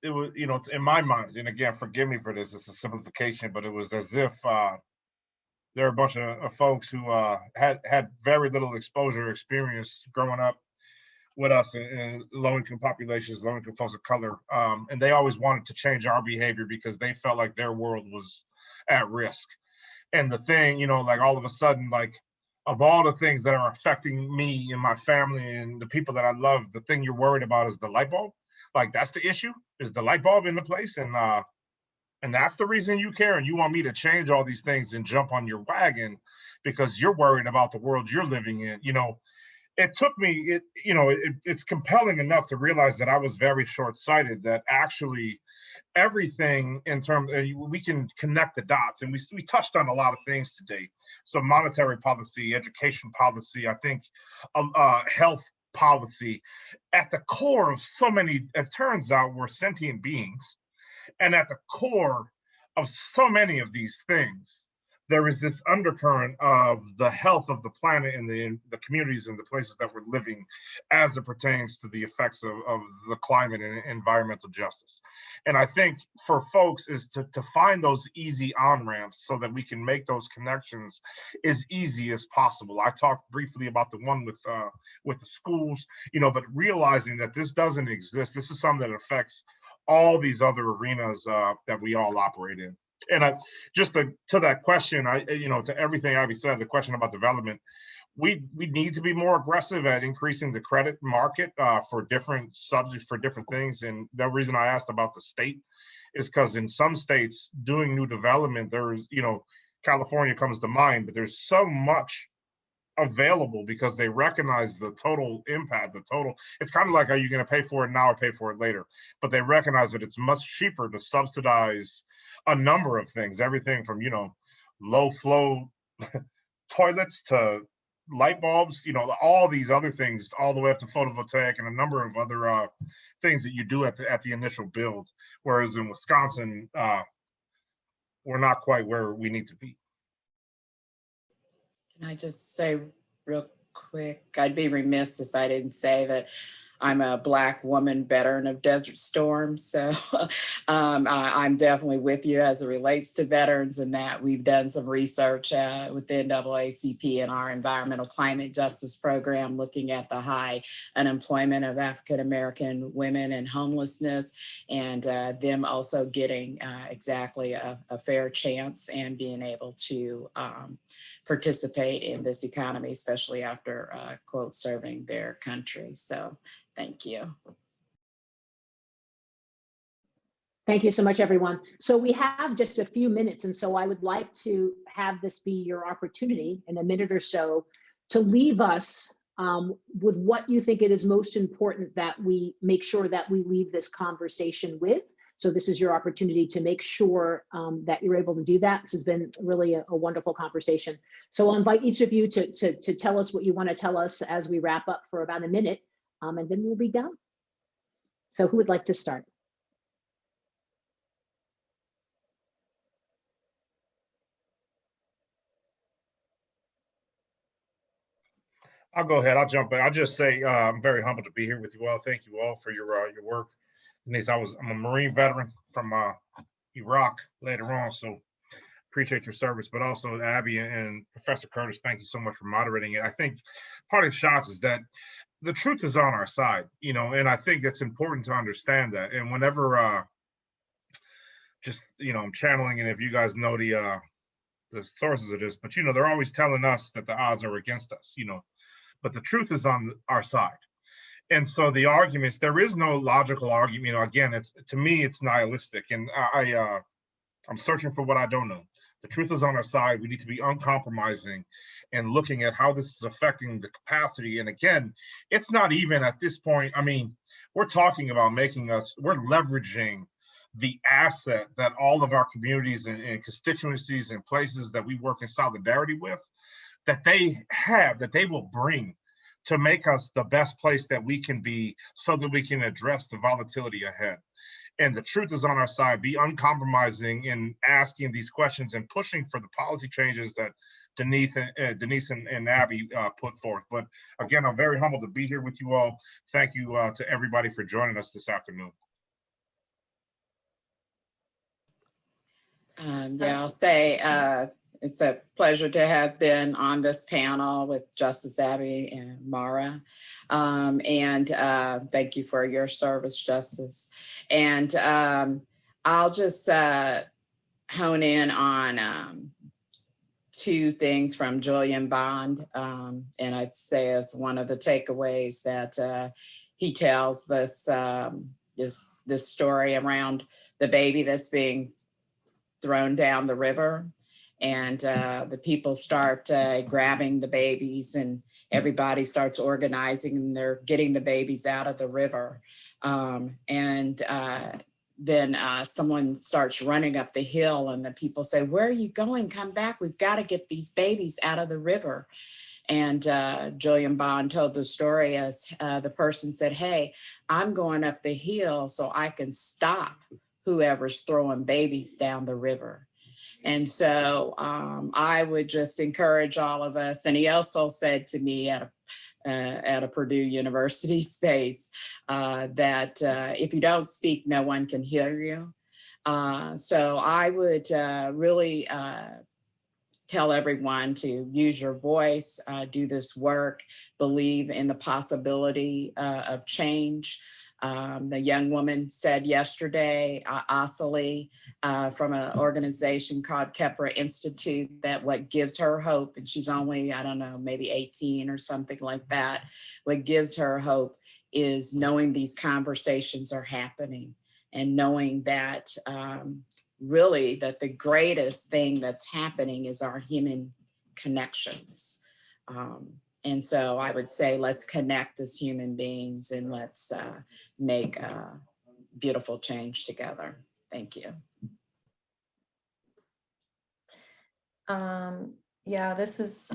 it was, in my mind, and again, forgive me for this, it's a simplification, but it was as if there are a bunch of folks who had very little exposure or experience growing up with us in low-income populations, low-income folks of color, and they always wanted to change our behavior because they felt like their world was at risk. And the thing, like all of a sudden, like, of all the things that are affecting me and my family and the people that I love, the thing you're worried about is the light bulb. Like, that's the issue, is the light bulb in the place. And that's the reason you care. And you want me to change all these things and jump on your wagon because you're worried about the world you're living in. It took me, it's compelling enough to realize that I was very short-sighted, that actually everything in terms, we can connect the dots, and we touched on a lot of things today. So monetary policy, education policy, I think health policy, at the core of so many, it turns out we're sentient beings. And at the core of so many of these things, there is this undercurrent of the health of the planet and the communities and the places that we're living as it pertains to the effects of the climate and environmental justice. And I think for folks is to find those easy on-ramps so that we can make those connections as easy as possible. I talked briefly about the one with the schools, but realizing that this doesn't exist. This is something that affects all these other arenas that we all operate in. And just to that question, to everything Abby said, the question about development, we need to be more aggressive at increasing the credit market for different subjects, for different things. And the reason I asked about the state is because in some states doing new development, there's, you know, California comes to mind, but there's so much available because they recognize the total impact, it's kind of like, are you going to pay for it now or pay for it later? But they recognize that it's much cheaper to subsidize a number of things, everything from, you know, low flow toilets to light bulbs, you know, all these other things, all the way up to photovoltaic and a number of other things that you do at the initial build. Whereas in Wisconsin, we're not quite where we need to be. Can I just say real quick, I'd be remiss if I didn't say that I'm a Black woman veteran of Desert Storm. So I'm definitely with you as it relates to veterans, and that we've done some research with the NAACP and our environmental climate justice program, looking at the high unemployment of African-American women and homelessness, and them also getting exactly a fair chance and being able to participate in this economy, especially after, quote, serving their country. So thank you. Thank you so much, everyone. So we have just a few minutes, and so I would like to have this be your opportunity in a minute or so to leave us with what you think it is most important that we make sure that we leave this conversation with. So this is your opportunity to make sure that you're able to do that. This has been really a wonderful conversation. So I'll invite each of you to tell us what you want to tell us as we wrap up for about a minute, and then we'll be done. So who would like to start? I'll go ahead. I'll jump in. I'll just say I'm very humbled to be here with you all. Thank you all for your work. Denise, I'm a Marine veteran from Iraq later on, so appreciate your service. But also Abby and Professor Curtis, thank you so much for moderating it. I think part of the shots is that the truth is on our side, you know, and I think it's important to understand that. And whenever just, you know, I'm channeling, and if you guys know the sources of this, but you know, they're always telling us that the odds are against us, you know, but the truth is on our side. And so the arguments, there is no logical argument. You know, again, to me, it's nihilistic, and I'm searching for what I don't know. The truth is on our side. We need to be uncompromising and looking at how this is affecting the capacity. And again, it's not even at this point. I mean, we're talking about we're leveraging the asset that all of our communities and constituencies and places that we work in solidarity with, that they will bring to make us the best place that we can be, so that we can address the volatility ahead. And the truth is on our side. Be uncompromising in asking these questions and pushing for the policy changes that Denise and Abby put forth. But again, I'm very humbled to be here with you all. Thank you to everybody for joining us this afternoon. Yeah, I'll say it's a pleasure to have been on this panel with Justice Abby and Mara. And thank you for your service, Justice. And I'll just hone in on two things from Julian Bond. And I'd say as one of the takeaways that he tells this story around the baby that's being thrown down the river, and the people start grabbing the babies, and everybody starts organizing, and they're getting the babies out of the river. Then someone starts running up the hill, and the people say, "Where are you going? Come back. We've got to get these babies out of the river." And Julian Bond told the story as the person said, "Hey, I'm going up the hill so I can stop whoever's throwing babies down the river." And so I would just encourage all of us. And he also said to me at a Purdue University space that if you don't speak, no one can hear you. So I would really tell everyone to use your voice, do this work, believe in the possibility of change. The young woman said yesterday, Asali, from an organization called Kepra Institute, that what gives her hope, and she's only, I don't know, maybe 18 or something like that, what gives her hope is knowing these conversations are happening and knowing that really that the greatest thing that's happening is our human connections. And so I would say, let's connect as human beings and let's make a beautiful change together. Thank you. Yeah, this has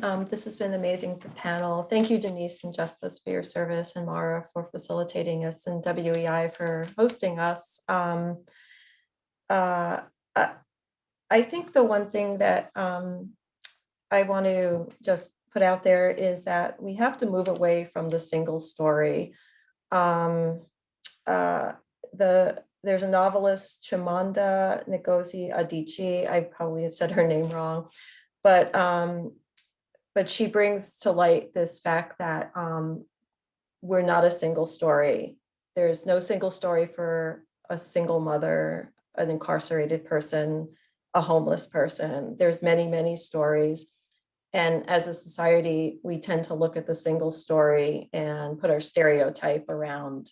been an amazing panel. Thank you, Denise and Justice, for your service, and Mara for facilitating us, and WEI for hosting us. I think the one thing that I want to just put out there is that we have to move away from the single story. There's a novelist, Chimamanda Ngozi Adichie. I probably have said her name wrong, but she brings to light this fact that we're not a single story. There's no single story for a single mother, an incarcerated person, a homeless person. There's many, many stories. And as a society, we tend to look at the single story and put our stereotype around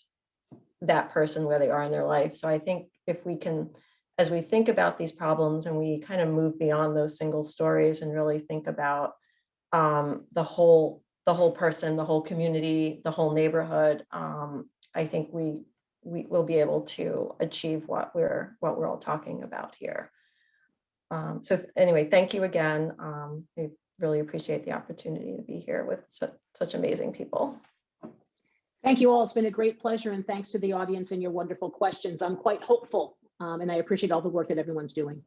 that person where they are in their life. So I think if we can, as we think about these problems and we kind of move beyond those single stories and really think about the whole person, the whole community, the whole neighborhood, I think we will be able to achieve what we're all talking about here. So anyway, thank you again. We really appreciate the opportunity to be here with such amazing people. Thank you all. It's been a great pleasure, and thanks to the audience and your wonderful questions. I'm quite hopeful, and I appreciate all the work that everyone's doing.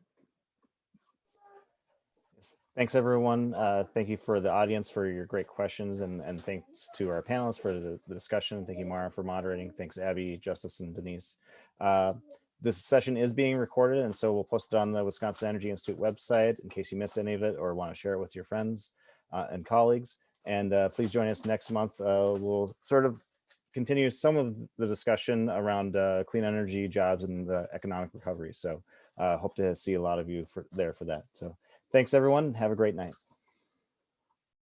Thanks, everyone. Thank you for the audience for your great questions, and thanks to our panelists for the discussion. Thank you, Mara, for moderating. Thanks, Abby, Justice, and Denise. This session is being recorded, and so we'll post it on the Wisconsin Energy Institute website in case you missed any of it or want to share it with your friends and colleagues. And please join us next month. We'll sort of continue some of the discussion around clean energy, jobs, and the economic recovery. So hope to see a lot of you there for that. So thanks, everyone. Have a great night.